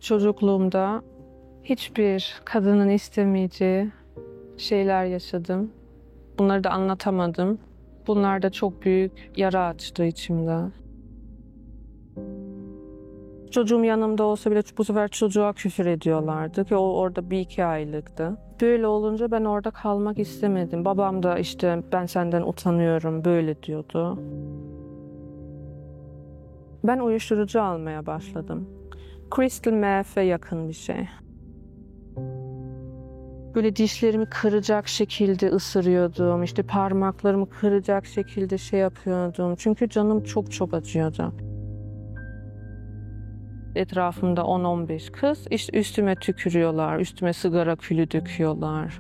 Çocukluğumda hiçbir kadının istemeyeceği şeyler yaşadım. Bunları da anlatamadım. Bunlar da çok büyük yara açtı içimde. Çocuğum yanımda olsa bile bu sefer çocuğa küfür ediyorlardı ki o orada 1-2 aylıktı. Böyle olunca ben orada kalmak istemedim. Babam da işte ben senden utanıyorum böyle diyordu. Ben uyuşturucu almaya başladım. Crystal meth'e yakın bir şey. Böyle dişlerimi kıracak şekilde ısırıyordum. İşte parmaklarımı kıracak şekilde şey yapıyordum. Çünkü canım çok acıyordu. Etrafımda 10-15 kız işte üstüme tükürüyorlar, üstüme sigara külü döküyorlar.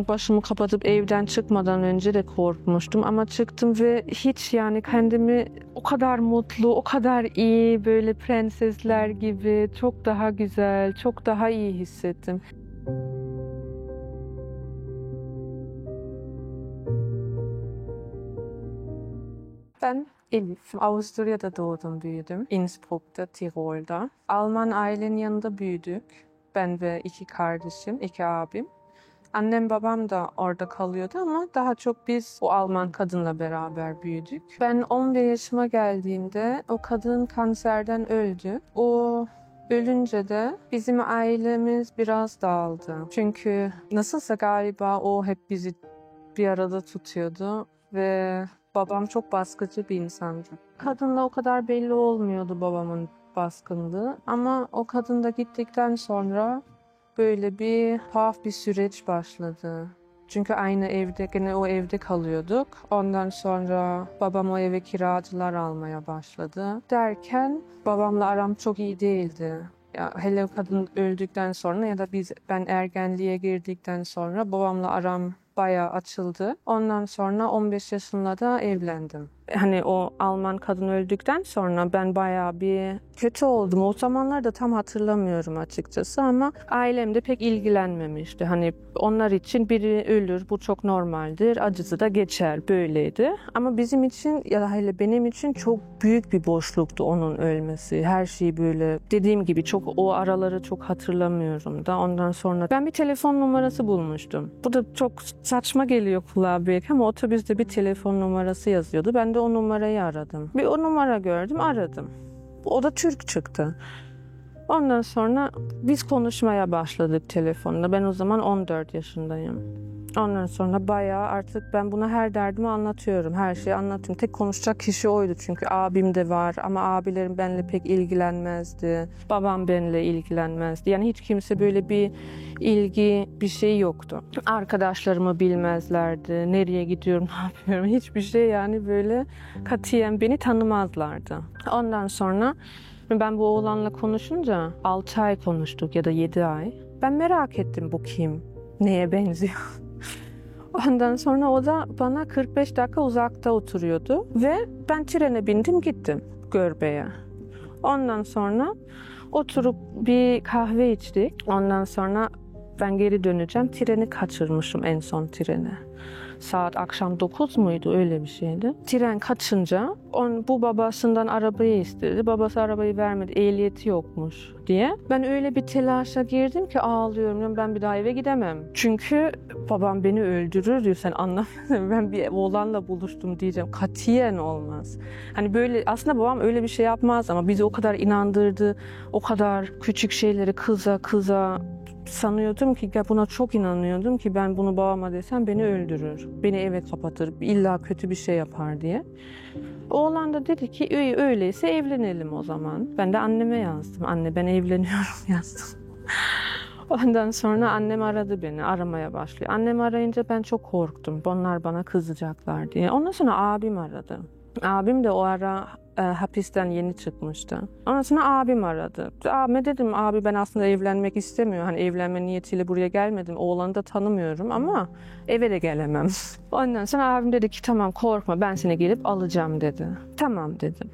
Başımı kapatıp evden çıkmadan önce de korkmuştum ama çıktım ve hiç yani kendimi o kadar mutlu, o kadar iyi, böyle prensesler gibi çok daha güzel, çok daha iyi hissettim. Ben Elif, Avusturya'da doğdum, büyüdüm. Innsbruck'ta, Tirol'da. Alman ailenin yanında büyüdük. Ben ve 2 kardeşim, 2 abim. Annem babam da orada kalıyordu ama daha çok biz o Alman kadınla beraber büyüdük. Ben 11 yaşıma geldiğimde o kadın kanserden öldü. O ölünce de bizim ailemiz biraz dağıldı. Çünkü nasılsa galiba o hep bizi bir arada tutuyordu ve babam çok baskıcı bir insandı. Kadınla o kadar belli olmuyordu babamın baskınlığı ama o kadın da gittikten sonra böyle bir tuhaf bir süreç başladı. Çünkü aynı evde, gene o evde kalıyorduk. Ondan sonra babam o eve kiracılar almaya başladı. Derken babamla aram çok iyi değildi. Ya, hele kadın öldükten sonra ya da ben ergenliğe girdikten sonra babamla aram bayağı açıldı. Ondan sonra 15 yaşında da evlendim. Hani o Alman kadın öldükten sonra ben bayağı bir kötü oldum. O zamanlarda tam hatırlamıyorum açıkçası ama ailem de pek ilgilenmemişti. Hani onlar için biri ölür, bu çok normaldir, acısı da geçer, böyleydi. Ama bizim için ya da hele benim için çok büyük bir boşluktu onun ölmesi. Her şeyi böyle dediğim gibi çok o araları çok hatırlamıyorum da. Ondan sonra ben bir telefon numarası bulmuştum. Bu da çok saçma geliyor kulağa belki ama otobüste bir telefon numarası yazıyordu. Ben de o numarayı aradım. Bir o numara gördüm, aradım. O da Türk çıktı. Ondan sonra biz konuşmaya başladık telefonla. Ben o zaman 14 yaşındayım. Ondan sonra bayağı artık ben buna her derdimi anlatıyorum. Her şeyi anlatıyorum. Tek konuşacak kişi oydu çünkü abim de var ama abilerim benimle pek ilgilenmezdi. Babam benimle ilgilenmezdi. Yani hiç kimse böyle bir ilgi bir şey yoktu. Arkadaşlarımı bilmezlerdi. Nereye gidiyorum, ne yapıyorum hiçbir şey yani böyle katiyen beni tanımazlardı. Ondan sonra ben bu oğlanla konuşunca 6 ay konuştuk ya da 7 ay. Ben merak ettim bu kim, neye benziyor. Ondan sonra o da bana 45 dakika uzakta oturuyordu ve ben trene bindim gittim Görbe'ye. Ondan sonra oturup bir kahve içtik. Ondan sonra ben geri döneceğim. Treni kaçırmışım, en son treni. Saat akşam 9 muydu, öyle bir şeydi. Tren kaçınca bu babasından arabayı istedi. Babası arabayı vermedi, ehliyeti yokmuş diye. Ben öyle bir telaşa girdim ki ağlıyorum. Ben bir daha eve gidemem. Çünkü babam beni öldürür diyor, sen anlamıyorsun. Ben bir oğlanla buluştum diyeceğim. Katiyen olmaz. Hani böyle aslında babam öyle bir şey yapmaz ama bizi o kadar inandırdı. O kadar küçük şeyleri kıza sanıyordum ki, buna çok inanıyordum ki ben bunu babama desem beni öldürür. Beni eve kapatır, illa kötü bir şey yapar diye. Oğlan da dedi ki öyleyse evlenelim o zaman. Ben de anneme yazdım. Anne ben evleniyorum yazdım. Ondan sonra annem aradı beni, aramaya başlıyor. Annem arayınca ben çok korktum. Onlar bana kızacaklar diye. Ondan sonra abim aradı. Abim de o ara hapisten yeni çıkmıştı. Ondan sonra abim aradı. Abime dedim, abi ben aslında evlenmek istemiyorum. Hani evlenme niyetiyle buraya gelmedim. Oğlanı da tanımıyorum ama eve de gelemem. Ondan sonra abim dedi ki tamam korkma, ben seni gelip alacağım dedi. Tamam dedim.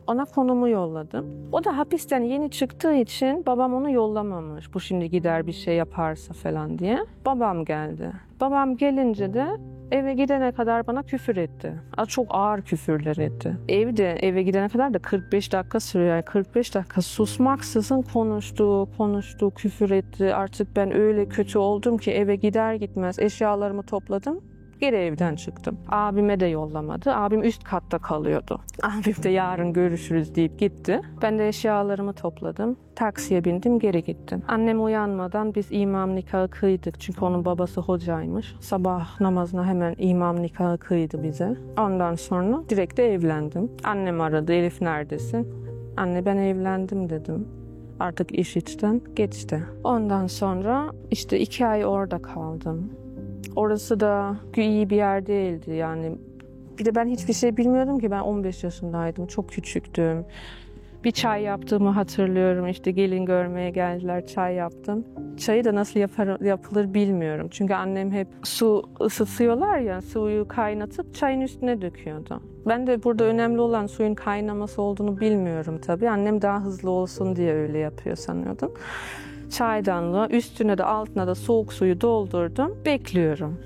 Ona konumu yolladım. O da hapisten yeni çıktığı için babam onu yollamamış. Bu şimdi gider bir şey yaparsa falan diye. Babam geldi. Babam gelince de eve gidene kadar bana küfür etti. Çok ağır küfürler etti. Eve gidene kadar da 45 dakika sürüyor. Yani 45 dakika susmaksızın konuştu, küfür etti. Artık ben öyle kötü oldum ki eve gider gitmez eşyalarımı topladım. Geri evden çıktım. Abime de yollamadı. Abim üst katta kalıyordu. Abim de yarın görüşürüz deyip gitti. Ben de eşyalarımı topladım. Taksiye bindim, geri gittim. Annem uyanmadan biz imam nikahı kıydık. Çünkü onun babası hocaymış. Sabah namazına hemen imam nikahı kıydı bize. Ondan sonra direkt de evlendim. Annem aradı, Elif neredesin? Anne ben evlendim dedim. Artık iş içten geçti. Ondan sonra işte 2 ay orada kaldım. Orası da iyi bir yer değildi yani. Bir de ben hiçbir şey bilmiyordum ki, ben 15 yaşındaydım, çok küçüktüm. Bir çay yaptığımı hatırlıyorum, işte gelin görmeye geldiler, çay yaptım. Çayı da nasıl yapılır bilmiyorum. Çünkü annem hep su ısıtıyorlar ya, suyu kaynatıp çayın üstüne döküyordu. Ben de burada önemli olan suyun kaynaması olduğunu bilmiyorum tabii. Annem daha hızlı olsun diye öyle yapıyor sanıyordum. Çaydanlığa, üstüne de altına da soğuk suyu doldurdum. Bekliyorum.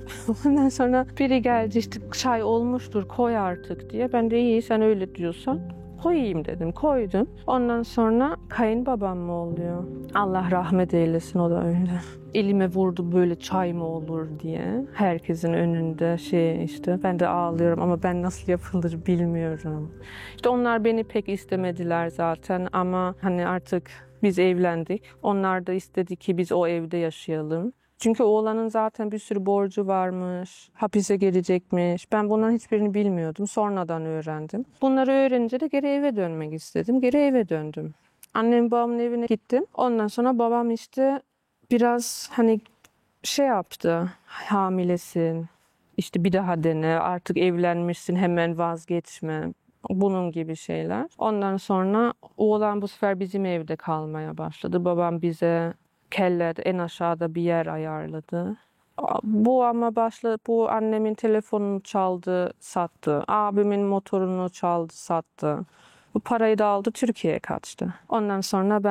Ondan sonra biri geldi, işte çay olmuştur koy artık diye. Ben de iyi sen öyle diyorsan koyayım dedim. Koydum. Ondan sonra kayınbabam mı oluyor? Allah rahmet eylesin, o da öyle. Elime vurdu böyle çay mı olur diye. Herkesin önünde işte ben de ağlıyorum ama ben nasıl yapılır bilmiyorum. İşte onlar beni pek istemediler zaten ama hani artık biz evlendik. Onlar da istedi ki biz o evde yaşayalım. Çünkü oğlanın zaten bir sürü borcu varmış, hapise gelecekmiş. Ben bunların hiçbirini bilmiyordum. Sonradan öğrendim. Bunları öğrenince de geri eve dönmek istedim. Geri eve döndüm. Annem babamın evine gittim. Ondan sonra babam işte biraz hani şey yaptı. Hamilesin, işte bir daha dene, artık evlenmişsin hemen vazgeçme. Bunun gibi şeyler. Ondan sonra oğlan bu sefer bizim evde kalmaya başladı. Babam bize Kelle'de en aşağıda bir yer ayarladı. Bu annemin telefonunu çaldı, sattı. Abimin motorunu çaldı, sattı. Bu parayı da aldı, Türkiye'ye kaçtı. Ondan sonra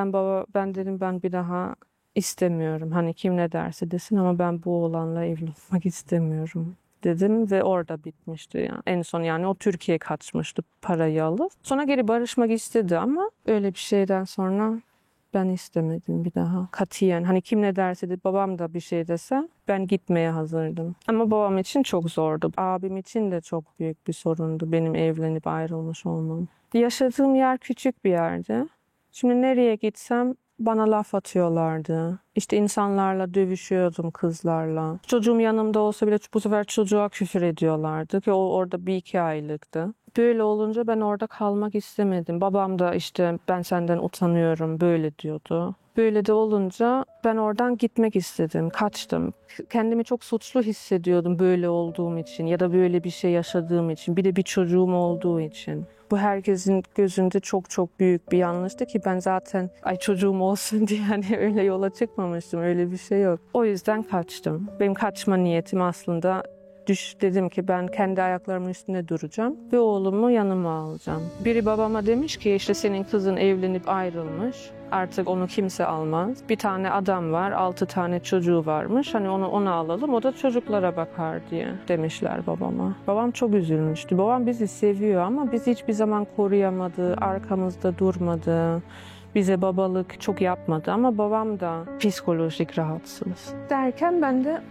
ben dedim ben bir daha istemiyorum. Hani kim ne derse desin ama ben bu oğlanla evlenmek istemiyorum dedim ve orada bitmişti yani. En son yani o Türkiye'ye kaçmıştı parayı alıp. Sonra geri barışmak istedi ama öyle bir şeyden sonra ben istemedim bir daha. Katiyen hani kim ne derse de, babam da bir şey dese ben gitmeye hazırdım. Ama babam için çok zordu. Abim için de çok büyük bir sorundu benim evlenip ayrılmış olmam. Yaşadığım yer küçük bir yerdi. Şimdi nereye gitsem bana laf atıyorlardı. İşte insanlarla dövüşüyordum, kızlarla. Çocuğum yanımda olsa bile bu sefer çocuğa küfür ediyorlardı ki o orada 1-2 aylıktı. Böyle olunca ben orada kalmak istemedim. Babam da işte ben senden utanıyorum böyle diyordu. Böyle de olunca ben oradan gitmek istedim, kaçtım. Kendimi çok suçlu hissediyordum böyle olduğum için ya da böyle bir şey yaşadığım için. Bir de bir çocuğum olduğu için. Bu herkesin gözünde çok çok büyük bir yanlıştı ki ben zaten çocuğum olsun diye hani öyle yola çıkmamıştım. Öyle bir şey yok. O yüzden kaçtım. Benim kaçma niyetim aslında dedim ki ben kendi ayaklarımın üstünde duracağım ve oğlumu yanıma alacağım. Biri babama demiş ki işte senin kızın evlenip ayrılmış. Artık onu kimse almaz. Bir tane adam var, 6 tane çocuğu varmış. Hani onu alalım, o da çocuklara bakar diye demişler babama. Babam çok üzülmüştü. Babam bizi seviyor ama bizi hiçbir zaman koruyamadı, arkamızda durmadı. Bize babalık çok yapmadı ama babam da psikolojik rahatsız. Derken ben de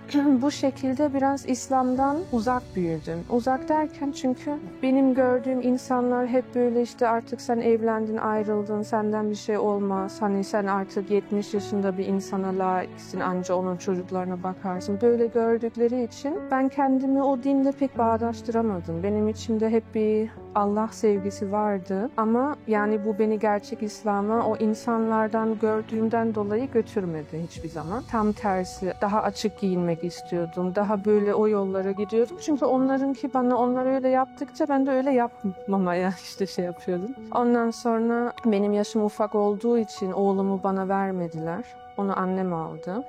bu şekilde biraz İslam'dan uzak büyüdüm. Uzak derken çünkü benim gördüğüm insanlar hep böyle işte artık sen evlendin, ayrıldın, senden bir şey olmaz. Hani sen artık 70 yaşında bir insana layıksın, anca onun çocuklarına bakarsın. Böyle gördükleri için ben kendimi o dinle pek bağdaştıramadım. Benim içimde hep bir Allah sevgisi vardı ama yani bu beni gerçek İslam'a o insanlardan gördüğümden dolayı götürmedi hiçbir zaman. Tam tersi daha açık giyinmek istiyordum. Daha böyle o yollara gidiyordum. Çünkü onlar öyle yaptıkça ben de öyle yapmamaya şey yapıyordum. Ondan sonra benim yaşım ufak olduğu için oğlumu bana vermediler. Onu annem aldı.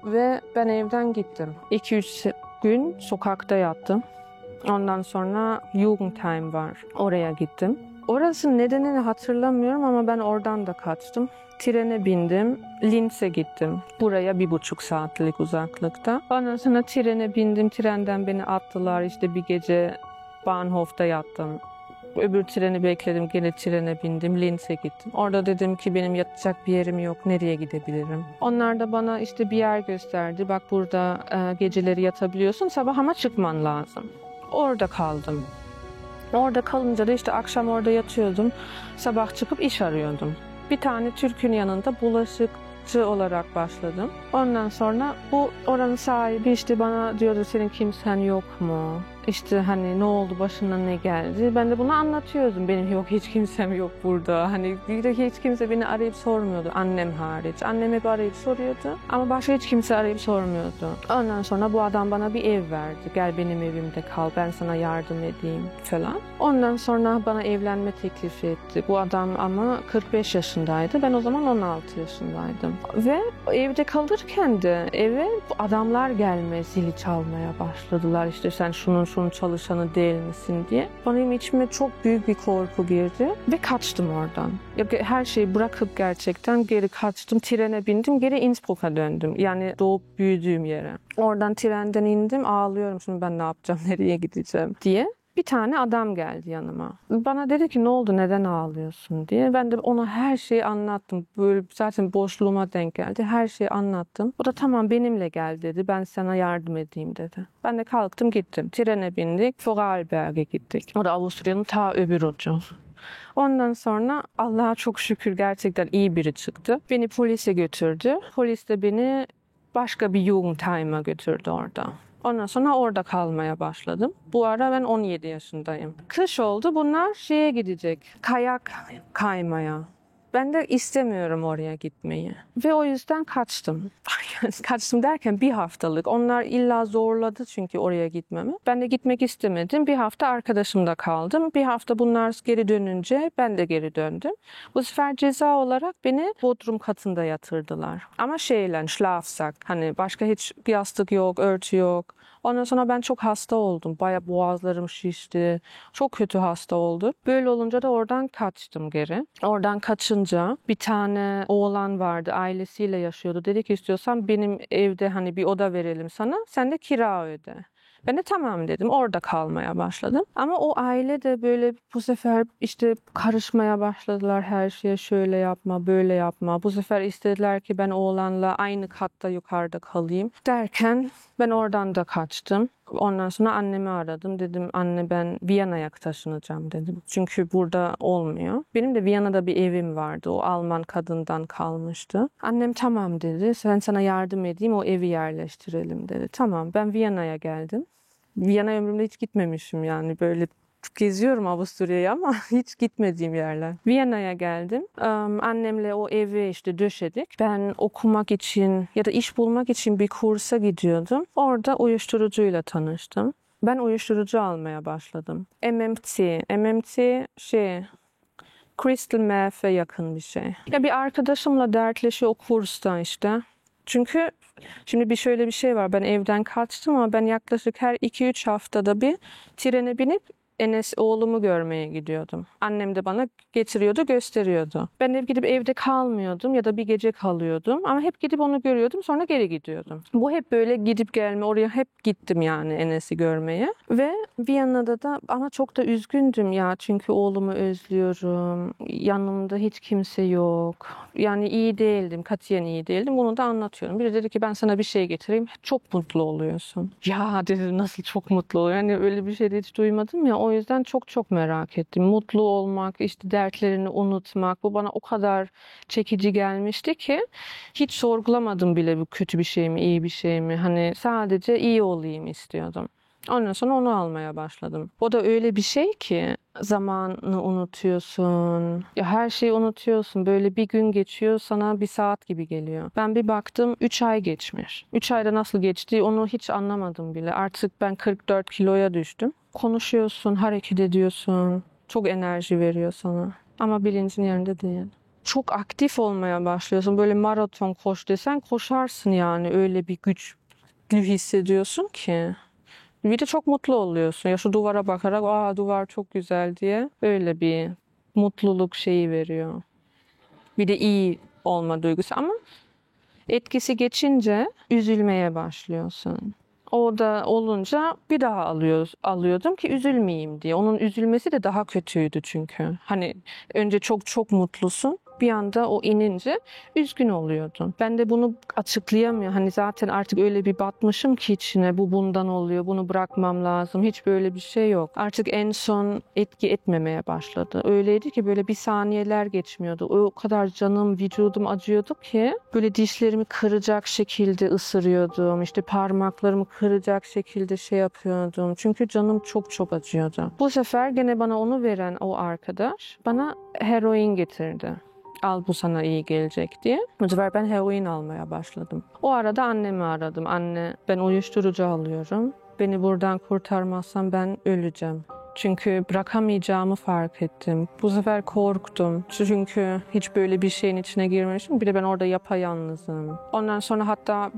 Ve ben evden gittim. 2-3 gün sokakta yattım. Ondan sonra Jugendheim var. Oraya gittim. Orası nedenini hatırlamıyorum ama ben oradan da kaçtım. Trene bindim, Linz'e gittim. Buraya 1,5 saatlik uzaklıkta. Ondan sonra trene bindim, trenden beni attılar. İşte bir gece Bahnhof'ta yattım. Öbür treni bekledim, gene trene bindim, Linz'e gittim. Orada dedim ki benim yatacak bir yerim yok, nereye gidebilirim? Onlar da bana işte bir yer gösterdi. Bak burada geceleri yatabiliyorsun, sabah ama çıkman lazım. Orada kaldım. Orada kalınca da işte akşam orada yatıyordum. Sabah çıkıp iş arıyordum. Bir tane Türk'ün yanında bulaşıkçı olarak başladım. Ondan sonra bu oranın sahibi işte bana diyordu senin kimsen yok mu? İşte hani ne oldu, başına ne geldi? Ben de bunu anlatıyordum. Benim yok, hiç kimsem yok burada. Hani bir de hiç kimse beni arayıp sormuyordu. Annem hariç. Annem hep arayıp soruyordu. Ama başka hiç kimse arayıp sormuyordu. Ondan sonra bu adam bana bir ev verdi. Gel benim evimde kal, ben sana yardım edeyim falan. Ondan sonra bana evlenme teklifi etti. Bu adam ama 45 yaşındaydı. Ben o zaman 16 yaşındaydım. Ve evde kalırken de eve adamlar gelmeye, zili çalmaya başladılar. İşte sen şunun çalışanı değil misin diye. Benim içime çok büyük bir korku girdi ve kaçtım oradan. Her şeyi bırakıp gerçekten geri kaçtım. Trene bindim, geri Innsbruck'a döndüm. Yani doğup büyüdüğüm yere. Oradan trenden indim, ağlıyorum şimdi ben ne yapacağım, nereye gideceğim diye. Bir tane adam geldi yanıma. Bana dedi ki ne oldu, neden ağlıyorsun diye. Ben de ona her şeyi anlattım. Böyle zaten boşluğuma denk geldi. Her şeyi anlattım. O da tamam benimle gel dedi. Ben sana yardım edeyim dedi. Ben de kalktım gittim. Trene bindik. Vorarlberg'e gittik. O da Avusturya'nın ta öbür ucu. Ondan sonra Allah'a çok şükür gerçekten iyi biri çıktı. Beni polise götürdü. Polis de beni başka bir Jugendheim'a götürdü orada. Ondan sonra orada kalmaya başladım. Bu ara ben 17 yaşındayım. Kış oldu, bunlar şeye gidecek, kayak kaymaya. Ben de istemiyorum oraya gitmeyi. Ve o yüzden kaçtım. Kaçtım derken bir haftalık. Onlar illa zorladı çünkü oraya gitmemi. Ben de gitmek istemedim. Bir hafta arkadaşımda kaldım. Bir hafta bunlar geri dönünce ben de geri döndüm. Bu sefer ceza olarak beni bodrum katında yatırdılar. Ama Schlafsack. Hani başka hiç yastık yok, örtü yok. Ondan sonra ben çok hasta oldum. Bayağı boğazlarım şişti. Çok kötü hasta oldum. Böyle olunca da oradan kaçtım geri. Oradan kaçınca bir tane oğlan vardı. Ailesiyle yaşıyordu. Dedi ki istiyorsan benim evde hani bir oda verelim sana. Sen de kira öde. Ben de tamam dedim. Orada kalmaya başladım. Ama o aile de böyle bu sefer işte karışmaya başladılar her şeye. Şöyle yapma, böyle yapma. Bu sefer istediler ki ben oğlanla aynı katta yukarıda kalayım. Derken ben oradan da kaçtım. Ondan sonra annemi aradım. Dedim anne ben Viyana'ya taşınacağım dedim. Çünkü burada olmuyor. Benim de Viyana'da bir evim vardı. O Alman kadından kalmıştı. Annem tamam dedi. Ben sana yardım edeyim o evi yerleştirelim dedi. Tamam ben Viyana'ya geldim. Viyana ömrümde hiç gitmemişim yani böyle geziyorum Avusturya'yı ama hiç gitmediğim yerler. Viyana'ya geldim. Annemle o evi işte döşedik. Ben okumak için ya da iş bulmak için bir kursa gidiyordum. Orada uyuşturucuyla tanıştım. Ben uyuşturucu almaya başladım. MMT crystal meth'e yakın bir şey. Ya bir arkadaşımla dertleşiyor o kursta işte. Çünkü şimdi şöyle bir şey var. Ben evden kaçtım ama ben yaklaşık her 2-3 haftada bir trene binip Enes oğlumu görmeye gidiyordum. Annem de bana getiriyordu, gösteriyordu. Ben de gidip evde kalmıyordum ya da bir gece kalıyordum. Ama hep gidip onu görüyordum, sonra geri gidiyordum. Bu hep böyle gidip gelme, oraya hep gittim yani Enes'i görmeye. Ve Viyana'da da ama çok da üzgündüm ya çünkü oğlumu özlüyorum. Yanımda hiç kimse yok. Yani iyi değildim, katiyen iyi değildim. Bunu da anlatıyorum. Biri dedi ki ben sana bir şey getireyim. Çok mutlu oluyorsun. Ya dedim nasıl çok mutlu oluyor. Yani öyle bir şey de hiç duymadım ya. O yüzden çok merak ettim. Mutlu olmak, işte dertlerini unutmak. Bu bana o kadar çekici gelmişti ki hiç sorgulamadım bile bu kötü bir şey mi, iyi bir şey mi. Hani sadece iyi olayım istiyordum. Ondan sonra onu almaya başladım. O da öyle bir şey ki zamanını unutuyorsun. Ya her şeyi unutuyorsun. Böyle bir gün geçiyor sana bir saat gibi geliyor. Ben bir baktım 3 ay geçmiş. 3 ayda nasıl geçti onu hiç anlamadım bile. Artık ben 44 kiloya düştüm. Konuşuyorsun, hareket ediyorsun. Çok enerji veriyor sana. Ama bilincin yerinde değil. Çok aktif olmaya başlıyorsun. Böyle maraton koş desen koşarsın yani. Öyle bir güçlü hissediyorsun ki. Bir de çok mutlu oluyorsun. Ya şu duvara bakarak aa duvar çok güzel diye. Öyle bir mutluluk şeyi veriyor. Bir de iyi olma duygusu ama etkisi geçince üzülmeye başlıyorsun. O da olunca bir daha alıyordum ki üzülmeyeyim diye. Onun üzülmesi de daha kötüydü çünkü. Hani önce çok çok mutlusun. Bir anda o inince üzgün oluyordun. Ben de bunu açıklayamıyorum. Hani zaten artık öyle bir batmışım ki içine bu bundan oluyor. Bunu bırakmam lazım. Hiç böyle bir şey yok. Artık en son etki etmemeye başladı. Öyleydi ki böyle bir saniyeler geçmiyordu. O kadar canım, vücudum acıyordu ki böyle dişlerimi kıracak şekilde ısırıyordum. İşte parmaklarımı kıracak şekilde şey yapıyordum. Çünkü canım çok çok acıyordu. Bu sefer gene bana onu veren o arkadaş bana heroin getirdi. Al bu sana iyi gelecek diye. Bu sefer ben heroin almaya başladım. O arada annemi aradım. Anne ben uyuşturucu alıyorum. Beni buradan kurtarmazsan ben öleceğim. Çünkü bırakamayacağımı fark ettim. Bu sefer korktum. Çünkü hiç böyle bir şeyin içine girmemişim. Bir de ben orada yapayalnızım. Ondan sonra hatta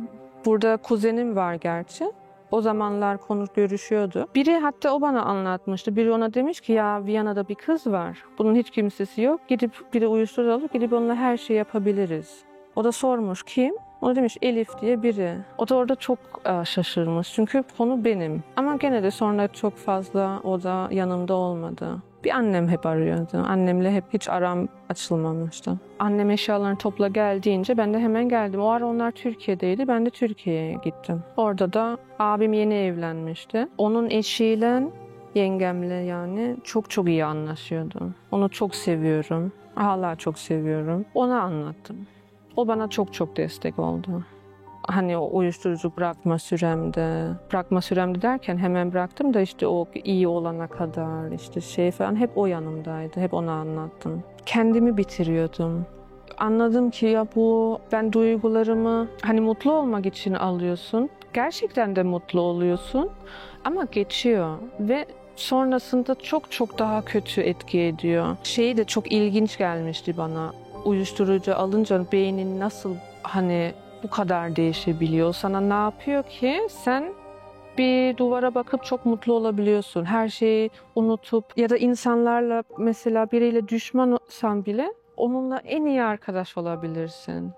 burada kuzenim var gerçi. O zamanlar görüşüyordu. Biri hatta o bana anlatmıştı. Biri ona demiş ki ya Viyana'da bir kız var. Bunun hiç kimsesi yok. Gidip biri uyuşturucu alıp gidip onunla her şeyi yapabiliriz. O da sormuş kim? O demiş Elif diye biri. O da orada çok şaşırmış. Çünkü konu benim. Ama gene de sonra çok fazla o da yanımda olmadı. Bir annem hep arıyordu. Annemle hep hiç aram açılmamıştı. Annem eşyalarını topla gel deyince ben de hemen geldim. O ara onlar Türkiye'deydi. Ben de Türkiye'ye gittim. Orada da abim yeni evlenmişti. Onun eşiyle, yengemle yani çok çok iyi anlaşıyordum. Onu çok seviyorum. Hala çok seviyorum. Ona anlattım. O bana çok çok destek oldu. Hani o uyuşturucu bırakma süremde derken hemen bıraktım da işte o iyi olana kadar işte şey falan hep o yanımdaydı. Hep ona anlattım. Kendimi bitiriyordum. Anladım ki ya ben duygularımı hani mutlu olmak için alıyorsun. Gerçekten de mutlu oluyorsun ama geçiyor ve sonrasında çok çok daha kötü etki ediyor. Şey de çok ilginç gelmişti bana. Uyuşturucu alınca beynin nasıl hani bu kadar değişebiliyor. Sana ne yapıyor ki? Sen bir duvara bakıp çok mutlu olabiliyorsun. Her şeyi unutup ya da insanlarla mesela biriyle düşman olsan bile onunla en iyi arkadaş olabilirsin.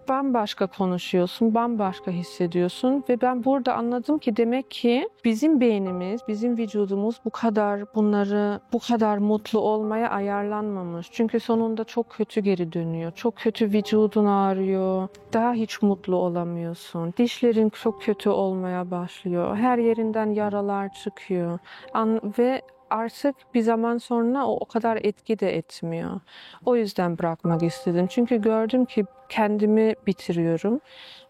Bambaşka konuşuyorsun, bambaşka hissediyorsun ve ben burada anladım ki demek ki bizim beynimiz, bizim vücudumuz bu kadar mutlu olmaya ayarlanmamış. Çünkü sonunda çok kötü geri dönüyor. Çok kötü vücudun ağrıyor. Daha hiç mutlu olamıyorsun. Dişlerin çok kötü olmaya başlıyor. Her yerinden yaralar çıkıyor. Ve artık bir zaman sonra o kadar etki de etmiyor. O yüzden bırakmak istedim. Çünkü gördüm ki kendimi bitiriyorum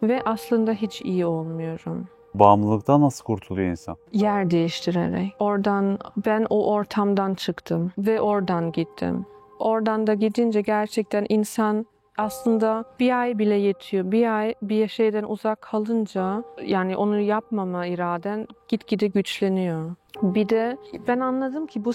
ve aslında hiç iyi olmuyorum. Bağımlılıktan nasıl kurtuluyor insan? Yer değiştirerek. Ben o ortamdan çıktım ve oradan gittim. Oradan da gidince gerçekten insan aslında bir ay bile yetiyor. Bir ay bir şeyden uzak kalınca yani onu yapmama iraden gitgide güçleniyor. Bir de ben anladım ki bu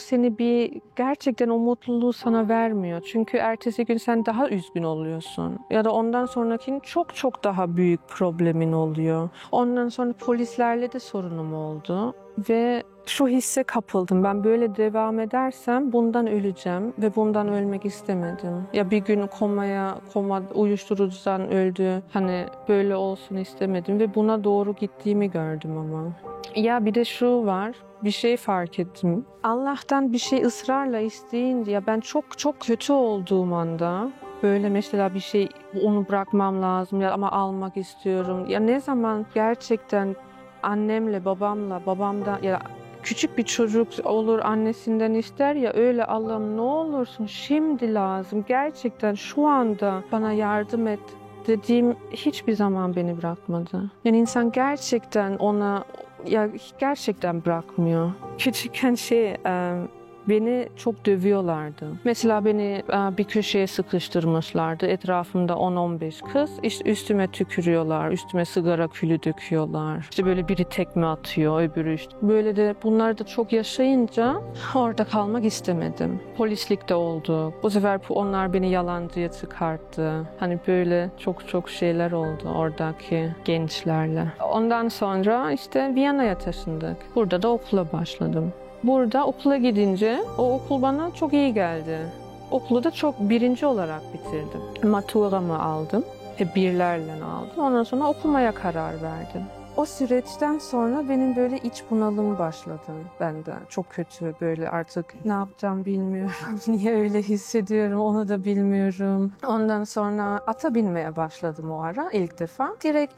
gerçekten o mutluluğu sana vermiyor. Çünkü ertesi gün sen daha üzgün oluyorsun. Ya da ondan sonrakinin çok çok daha büyük problemin oluyor. Ondan sonra polislerle de sorunum oldu. Ve şu hisse kapıldım. Ben böyle devam edersem bundan öleceğim ve bundan ölmek istemedim. Ya bir gün uyuşturucudan öldü. Hani böyle olsun istemedim ve buna doğru gittiğimi gördüm ama. Ya bir de şu var. Bir şey fark ettim. Allah'tan bir şey ısrarla isteyince ya ben çok çok kötü olduğum anda böyle mesela bir şey onu bırakmam lazım ya ama almak istiyorum. Ya ne zaman gerçekten annemle babamdan ya küçük bir çocuk olur annesinden ister ya öyle Allah'ım ne olursun şimdi lazım gerçekten şu anda bana yardım et dediğim hiçbir zaman beni bırakmadı. Yani insan gerçekten gerçekten bırakmıyor. Küçükken beni çok dövüyorlardı. Mesela beni bir köşeye sıkıştırmışlardı. Etrafımda 10-15 kız. İşte üstüme tükürüyorlar, üstüme sigara külü döküyorlar. İşte böyle biri tekme atıyor, öbürü işte. Böyle de bunları da çok yaşayınca orada kalmak istemedim. Polislik de oldu. Bu sefer onlar beni yalancıya çıkarttı. Hani böyle çok çok şeyler oldu oradaki gençlerle. Ondan sonra işte Viyana'ya taşındık. Burada da okula başladım. burada okula gidince o okul bana çok iyi geldi. Okulu da çok birinci olarak bitirdim. Maturamı aldım. Birlerle aldım. Ondan sonra okumaya karar verdim. O süreçten sonra benim böyle iç bunalım başladı bende. Çok kötü, böyle artık ne yapacağım bilmiyorum. Niye öyle hissediyorum onu da bilmiyorum. Ondan sonra ata binmeye başladım o ara ilk defa. Direkt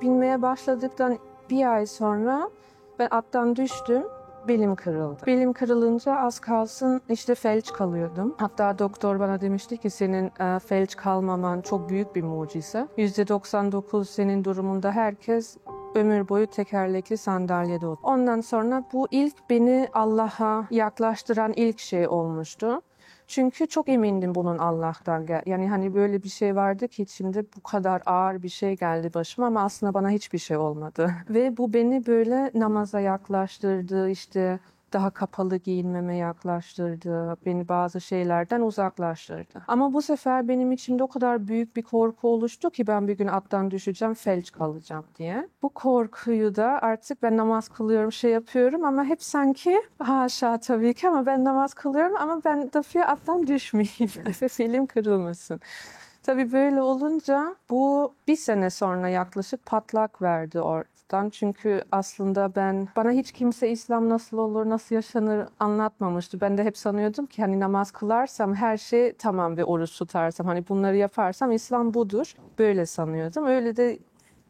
binmeye başladıktan bir ay sonra ben attan düştüm. Belim kırıldı. Belim kırılınca az kalsın işte felç kalıyordum. Hatta doktor bana demişti ki senin felç kalmaman çok büyük bir mucize. %99 senin durumunda herkes ömür boyu tekerlekli sandalyede oturuyor. Ondan sonra bu ilk beni Allah'a yaklaştıran ilk şey olmuştu. Çünkü çok emindim bunun Allah'tan yani hani böyle bir şey vardı ki içimde bu kadar ağır bir şey geldi başıma ama aslında bana hiçbir şey olmadı. Ve bu beni böyle namaza yaklaştırdı, işte daha kapalı giyinmeme yaklaştırdı, beni bazı şeylerden uzaklaştırdı. Ama bu sefer benim içimde o kadar büyük bir korku oluştu ki ben bir gün attan düşeceğim, felç kalacağım diye. Bu korkuyu da artık ben namaz kılıyorum, şey yapıyorum ama hep sanki haşa tabii ki ama ben namaz kılıyorum ama ben de attan düşmeyeyim ve belim kırılmasın. Tabii böyle olunca bu bir sene sonra yaklaşık patlak verdi oradan. Çünkü aslında bana hiç kimse İslam nasıl olur, nasıl yaşanır anlatmamıştı. Ben de hep sanıyordum ki hani namaz kılarsam her şey tamam ve oruç tutarsam hani bunları yaparsam İslam budur. Böyle sanıyordum. Öyle de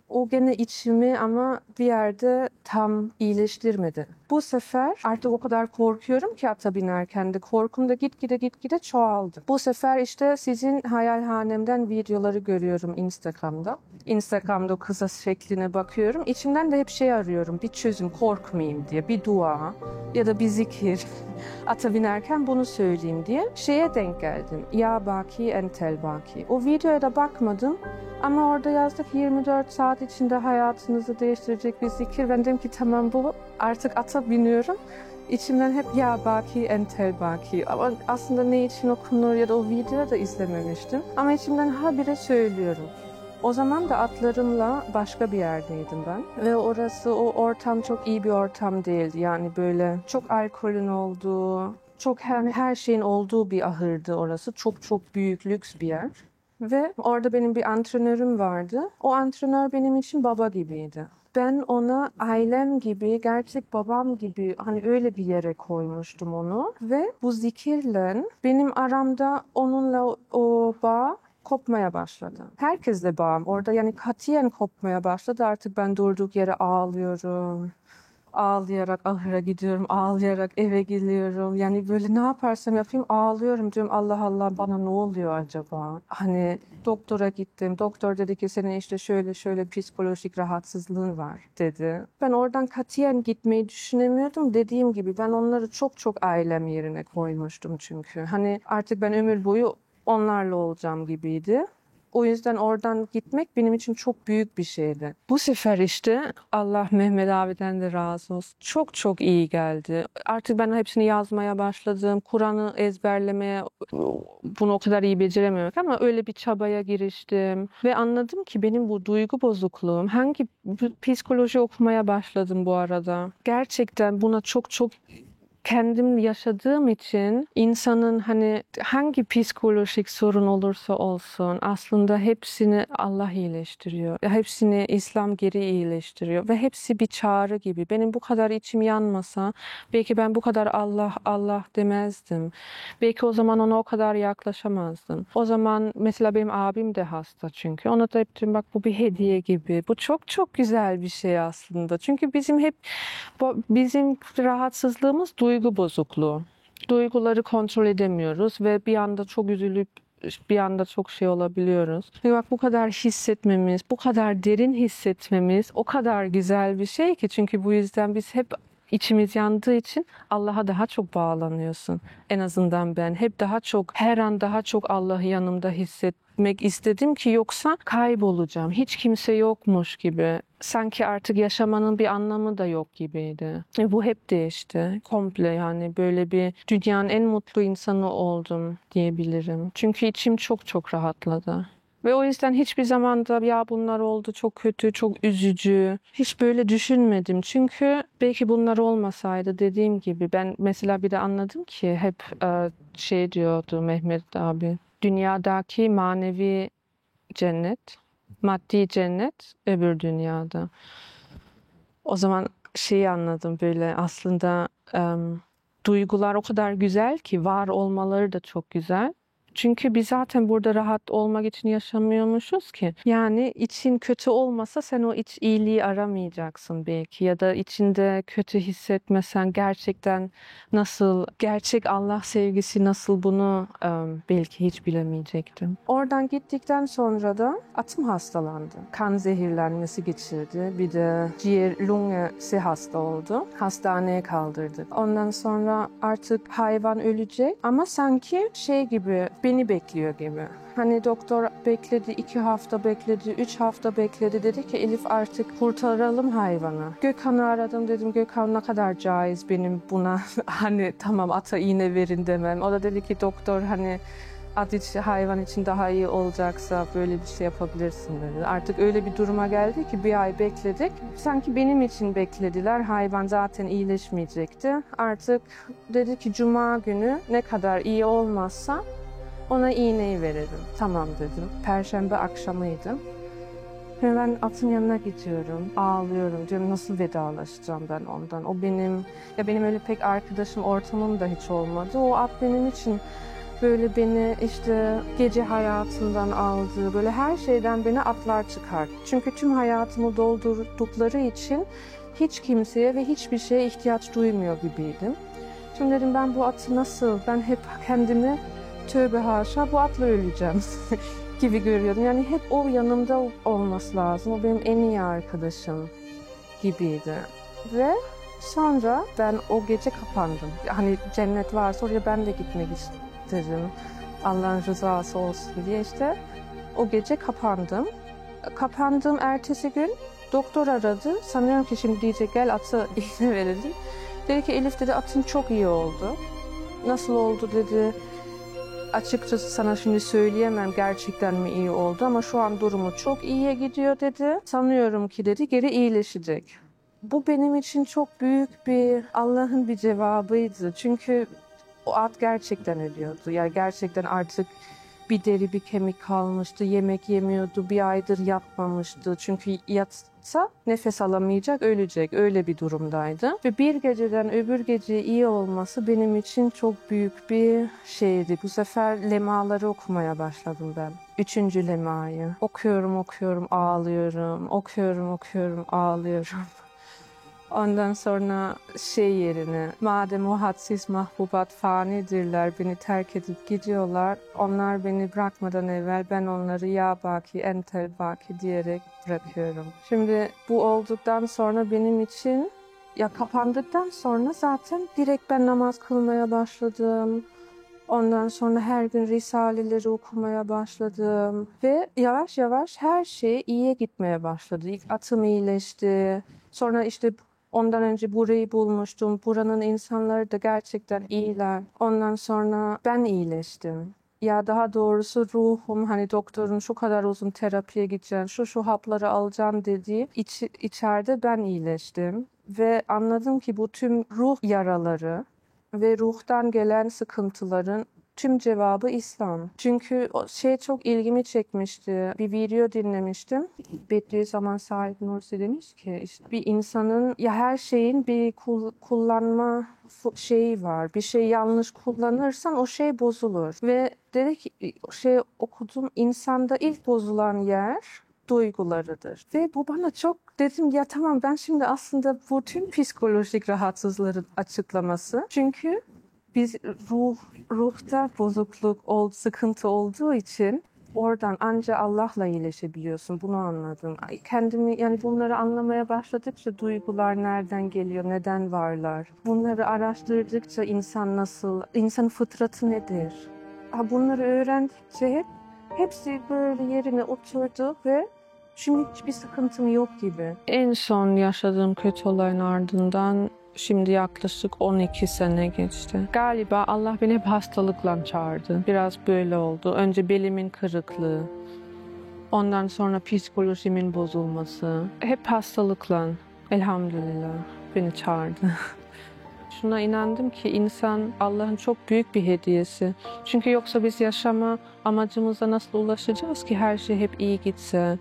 o gene içimi ama bir yerde tam iyileştirmedi. Bu sefer artık o kadar korkuyorum ki ata binerken de korkum da gitgide çoğaldı. Bu sefer işte sizin hayalhanemden videoları görüyorum Instagram'da. Instagram'da o kısa şekline bakıyorum. İçimden de hep şey arıyorum. Bir çözüm, korkmayayım diye. Bir dua ya da bir zikir. Ata binerken bunu söyleyeyim diye. Şeye denk geldim. Ya baki entel baki. O videoya da bakmadım. Ama orada yazdık 24 saat içinde hayatınızı değiştirecek bir zikir. Ben dedim ki tamam bu artık ata biniyorum. İçimden hep ya baki entel baki. Ama aslında ne için okunur ya da o videoyu da izlememiştim. Ama içimden habire söylüyorum. O zaman da atlarımla başka bir yerdeydim ben. Ve orası, o ortam çok iyi bir ortam değildi. Yani böyle çok alkolün olduğu, çok her şeyin olduğu bir ahırdı orası. Çok büyük, lüks bir yer. Ve orada benim bir antrenörüm vardı. O antrenör benim için baba gibiydi. Ben ona ailem gibi, gerçek babam gibi hani öyle bir yere koymuştum onu. Ve bu zikirle benim aramda onunla o bağ kopmaya başladı. Herkesle bağım orada yani katiyen kopmaya başladı. Artık ben durduk yere ağlıyorum. Ağlayarak ahıra gidiyorum, ağlayarak eve geliyorum. Yani böyle ne yaparsam yapayım ağlıyorum diyorum. Allah Allah bana ne oluyor acaba? Hani doktora gittim. Doktor dedi ki senin işte şöyle psikolojik rahatsızlığın var dedi. Ben oradan katiyen gitmeyi düşünemiyordum. Dediğim gibi ben onları çok ailem yerine koymuştum çünkü. Hani artık ben ömür boyu onlarla olacağım gibiydi. O yüzden oradan gitmek benim için çok büyük bir şeydi. Bu sefer işte Allah Mehmet abiden de razı olsun. Çok iyi geldi. Artık ben hepsini yazmaya başladım. Kur'an'ı ezberlemeye bunu o kadar iyi beceremiyorum ama öyle bir çabaya giriştim. Ve anladım ki benim bu duygu bozukluğum psikoloji okumaya başladım bu arada. Gerçekten buna çok kendim yaşadığım için insanın hani hangi psikolojik sorun olursa olsun aslında hepsini Allah iyileştiriyor. Hepsini İslam geri iyileştiriyor ve hepsi bir çağrı gibi. Benim bu kadar içim yanmasa belki ben bu kadar Allah demezdim. Belki o zaman ona o kadar yaklaşamazdım. O zaman mesela benim abim de hasta çünkü. Ona da hep diyorum bak bu bir hediye gibi. Bu çok güzel bir şey aslında. Çünkü bizim rahatsızlığımız duygu bozukluğu. Duyguları kontrol edemiyoruz ve bir anda çok üzülüp bir anda çok şey olabiliyoruz. Ve bak bu kadar hissetmemiz, bu kadar derin hissetmemiz o kadar güzel bir şey ki çünkü bu yüzden biz hep içimiz yandığı için Allah'a daha çok bağlanıyorsun. En azından ben hep her an daha çok Allah'ı yanımda hissetmek istedim ki yoksa kaybolacağım. Hiç kimse yokmuş gibi. Sanki artık yaşamanın bir anlamı da yok gibiydi. Bu hep değişti. Komple yani böyle bir dünyanın en mutlu insanı oldum diyebilirim. Çünkü içim çok rahatladı. Ve o yüzden hiçbir zaman da ya bunlar oldu çok kötü, çok üzücü. Hiç böyle düşünmedim. Çünkü belki bunlar olmasaydı dediğim gibi ben mesela bir de anladım ki hep şey diyordu Mehmet abi. Dünyadaki manevi cennet, maddi cennet öbür dünyada. O zaman şeyi anladım böyle aslında duygular o kadar güzel ki var olmaları da çok güzel. Çünkü biz zaten burada rahat olmak için yaşamıyormuşuz ki. Yani için kötü olmasa sen o iç iyiliği aramayacaksın belki. Ya da içinde kötü hissetmesen gerçekten nasıl, gerçek Allah sevgisi nasıl bunu belki hiç bilemeyecektim. Oradan gittikten sonra da atım hastalandı. Kan zehirlenmesi geçirdi. Bir de ciğer, lungesi hasta oldu. Hastaneye kaldırdık. Ondan sonra artık hayvan ölecek ama sanki şey gibi beni bekliyor gibi. Hani doktor bekledi, 2 hafta bekledi, 3 hafta bekledi. Dedi ki Elif artık kurtaralım hayvanı. Gökhan'ı aradım dedim Gökhan ne kadar caiz benim buna hani tamam ata iğne verin demem. O da dedi ki doktor hani at için, hayvan için daha iyi olacaksa böyle bir şey yapabilirsin dedi. Artık öyle bir duruma geldi ki bir ay bekledik. Sanki benim için beklediler. Hayvan zaten iyileşmeyecekti. Artık dedi ki cuma günü ne kadar iyi olmazsa ona iğneyi verelim. Tamam dedim. Perşembe akşamıydı. Ve ben atın yanına gidiyorum. Ağlıyorum. Diyorum nasıl vedalaşacağım ben ondan. O benim öyle pek arkadaşım, ortamım da hiç olmadı. O at benim için böyle beni işte gece hayatından aldı. Böyle her şeyden beni atlar çıkarttı. Çünkü tüm hayatımı doldurdukları için hiç kimseye ve hiçbir şeye ihtiyaç duymuyor gibiydim. Şimdi dedim ben bu atı nasıl, ben hep kendimi tövbe haşa bu atla öleceğim gibi görüyordum. Yani hep o yanımda olması lazım. O benim en iyi arkadaşım gibiydi. Ve sonra ben o gece kapandım. Hani cennet varsa oraya ben de gitmek istedim. Allah'ın rızası olsun diye işte o gece kapandım. Kapandığım ertesi gün doktor aradı. Sanıyorum ki şimdi diyecek gel atı iğne verelim. Dedi ki Elif dedi atın çok iyi oldu. Nasıl oldu dedi. Açıkçası sana şimdi söyleyemem gerçekten mi iyi oldu ama şu an durumu çok iyiye gidiyor dedi. Sanıyorum ki dedi geri iyileşecek. Bu benim için çok büyük bir Allah'ın bir cevabıydı. Çünkü o at gerçekten ölüyordu. Yani gerçekten artık bir deri bir kemik kalmıştı. Yemek yemiyordu. Bir aydır yatmamıştı. Çünkü yatsa nefes alamayacak, ölecek. Öyle bir durumdaydı. Ve bir geceden öbür gece iyi olması benim için çok büyük bir şeydi. Bu sefer lemaları okumaya başladım ben. 3. lemayı. Okuyorum, ağlıyorum. Okuyorum, ağlıyorum. Ondan sonra şey yerine, madem o hadsiz mahbubat fanidirler, beni terk edip gidiyorlar, onlar beni bırakmadan evvel ben onları ya baki, entel baki diyerek bırakıyorum. Şimdi bu olduktan sonra benim için, ya kapandıktan sonra zaten direkt ben namaz kılmaya başladım. Ondan sonra her gün risaleleri okumaya başladım ve yavaş yavaş her şey iyiye gitmeye başladı. İlk atım iyileşti. Sonra işte ondan önce burayı bulmuştum. Buranın insanları da gerçekten iyiler. Ondan sonra ben iyileştim. Ya daha doğrusu ruhum hani doktorun şu kadar uzun terapiye gideceksin, şu hapları alacaksın dediği içeride ben iyileştim. Ve anladım ki bu tüm ruh yaraları ve ruhtan gelen sıkıntıların tüm cevabı İslam. Çünkü o şey çok ilgimi çekmişti. Bir video dinlemiştim. Bediüzzaman Said Nursi demiş ki işte bir insanın ya her şeyin bir kullanma şeyi var. Bir şey yanlış kullanırsan o şey bozulur. Ve dedi ki şey okudum insanda ilk bozulan yer duygularıdır. Ve bu bana çok dedim ya tamam ben şimdi aslında bu tüm psikolojik rahatsızların açıklaması. Çünkü biz ruhta bozukluk, sıkıntı olduğu için oradan ancak Allah'la iyileşebiliyorsun. Bunu anladım. Kendimi yani bunları anlamaya başladıkça duygular nereden geliyor, neden varlar? Bunları araştırdıkça insanın fıtratı nedir? Bunları öğrendikçe hepsi böyle yerine oturdu ve şimdi hiçbir sıkıntım yok gibi. En son yaşadığım kötü olayın ardından şimdi yaklaşık 12 sene geçti. Galiba Allah beni hep hastalıkla çağırdı. Biraz böyle oldu. Önce belimin kırıklığı. Ondan sonra psikolojimin bozulması. Hep hastalıkla elhamdülillah beni çağırdı. Şuna inandım ki insan Allah'ın çok büyük bir hediyesi. Çünkü yoksa biz yaşama amacımıza nasıl ulaşacağız ki her şey hep iyi gitse,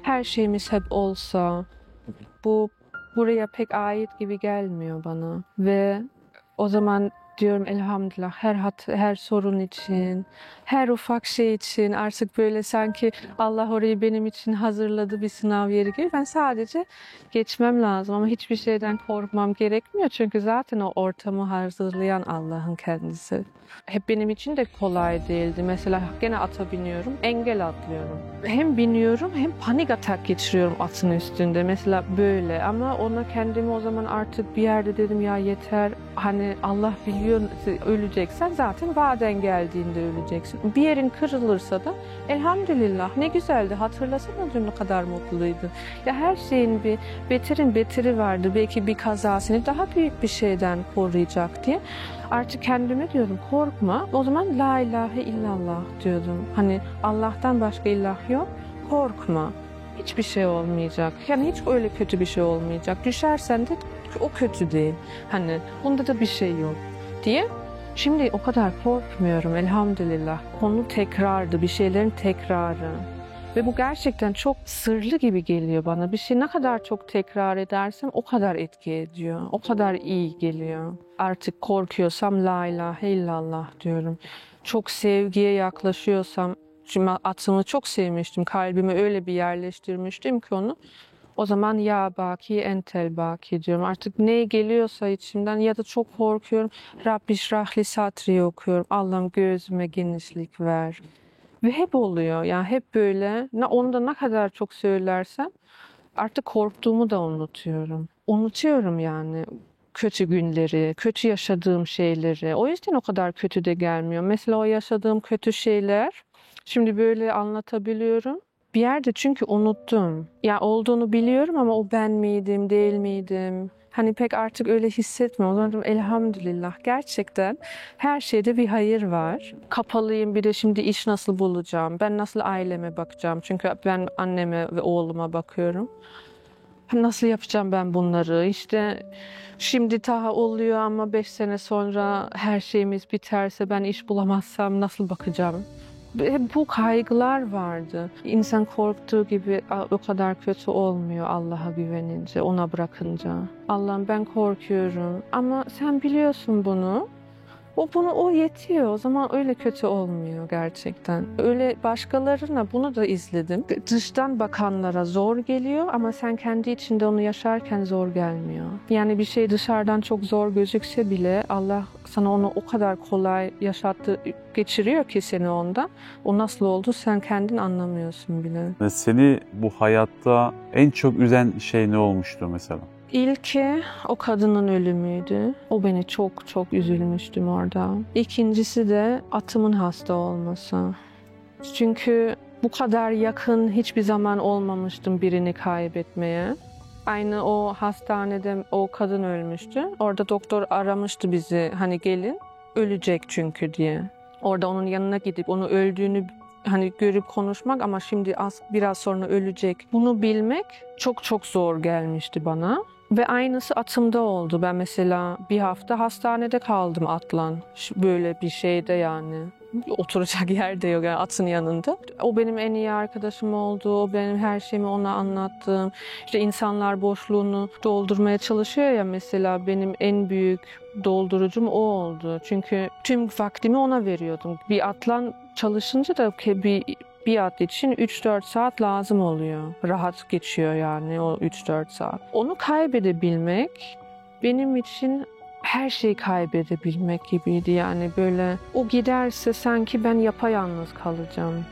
her şeyimiz hep olsa. Bu buraya pek ait gibi gelmiyor bana. Ve o zaman diyorum elhamdülillah her sorun için, her ufak şey için artık böyle sanki Allah orayı benim için hazırladı bir sınav yeri gibi. Ben sadece geçmem lazım ama hiçbir şeyden korkmam gerekmiyor. Çünkü zaten o ortamı hazırlayan Allah'ın kendisi. Hep benim için de kolay değildi. Mesela gene ata biniyorum, engel atlıyorum. Hem biniyorum hem panik atak geçiriyorum atın üstünde. Mesela böyle ama ona kendimi o zaman artık bir yerde dedim ya yeter. Hani Allah biliyor öleceksen zaten vaden geldiğinde öleceksin. Bir yerin kırılırsa da elhamdülillah ne güzeldi. Hatırlasana dün ne kadar mutluydu. Ya her şeyin bir beterin beteri vardı. Belki bir kaza seni daha büyük bir şeyden koruyacak diye. Artık kendime diyordum korkma. O zaman la ilahe illallah diyordum. Hani Allah'tan başka ilah yok. Korkma. Hiçbir şey olmayacak. Yani hiç öyle kötü bir şey olmayacak. Düşersen de o kötü değil. Hani bunda da bir şey yok diye. Şimdi o kadar korkmuyorum elhamdülillah. Konu tekrardı, bir şeylerin tekrarı. Ve bu gerçekten çok sırlı gibi geliyor bana. Bir şey ne kadar çok tekrar edersem o kadar etki ediyor. O kadar iyi geliyor. Artık korkuyorsam la ilahe illallah diyorum. Çok sevgiye yaklaşıyorsam, şimdi atımı çok sevmiştim. Kalbime öyle bir yerleştirmiştim ki onu. O zaman ya baki entel baki diyorum. Artık ne geliyorsa içimden ya da çok korkuyorum. Rabbi şrahli satri okuyorum. Allah'ım göğsüme genişlik ver. Ve hep oluyor. Yani hep böyle. Onu da ne kadar çok söylersem artık korktuğumu da unutuyorum. Unutuyorum yani kötü günleri, kötü yaşadığım şeyleri. O yüzden o kadar kötü de gelmiyor. Mesela o yaşadığım kötü şeyler şimdi böyle anlatabiliyorum. Bir yerde çünkü unuttum. Ya olduğunu biliyorum ama o ben miydim, değil miydim? Hani pek artık öyle hissetmiyorum. O zaman diyorum, elhamdülillah gerçekten her şeyde bir hayır var. Kapalıyım bir de şimdi iş nasıl bulacağım? Ben nasıl aileme bakacağım? Çünkü ben anneme ve oğluma bakıyorum. Nasıl yapacağım ben bunları? İşte şimdi daha oluyor ama 5 sene sonra her şeyimiz biterse ben iş bulamazsam nasıl bakacağım? Bu kaygılar vardı. İnsan korktuğu gibi o kadar kötü olmuyor Allah'a güvenince, ona bırakınca. Allah'ım ben korkuyorum ama sen biliyorsun bunu. O yetiyor. O zaman öyle kötü olmuyor gerçekten. Öyle başkalarına bunu da izledim. Dıştan bakanlara zor geliyor ama sen kendi içinde onu yaşarken zor gelmiyor. Yani bir şey dışarıdan çok zor gözükse bile Allah sana onu o kadar kolay geçiriyor ki seni onda. O nasıl oldu sen kendin anlamıyorsun bile. Ve seni bu hayatta en çok üzen şey ne olmuştu mesela? İlki o kadının ölümüydü. O beni çok çok üzülmüştüm orada. İkincisi de atımın hasta olması. Çünkü bu kadar yakın hiçbir zaman olmamıştım birini kaybetmeye. Aynı o hastanede o kadın ölmüştü. Orada doktor aramıştı bizi hani gelin ölecek çünkü diye. Orada onun yanına gidip onu öldüğünü hani görüp konuşmak ama şimdi biraz sonra ölecek. Bunu bilmek çok çok zor gelmişti bana. Ve aynısı atımda oldu. Ben mesela bir hafta hastanede kaldım atlan. Böyle bir şeyde yani. Oturacak yer de yok yani atın yanında. O benim en iyi arkadaşım oldu. O benim her şeyimi ona anlattım. İşte insanlar boşluğunu doldurmaya çalışıyor ya mesela benim en büyük doldurucum o oldu. Çünkü tüm vaktimi ona veriyordum. Bir atlan çalışınca da bir at için 3-4 saat lazım oluyor. Rahat geçiyor yani o 3-4 saat. Onu kaybedebilmek benim için her şeyi kaybedebilmek gibiydi. Yani böyle o giderse sanki ben yapayalnız kalacağım.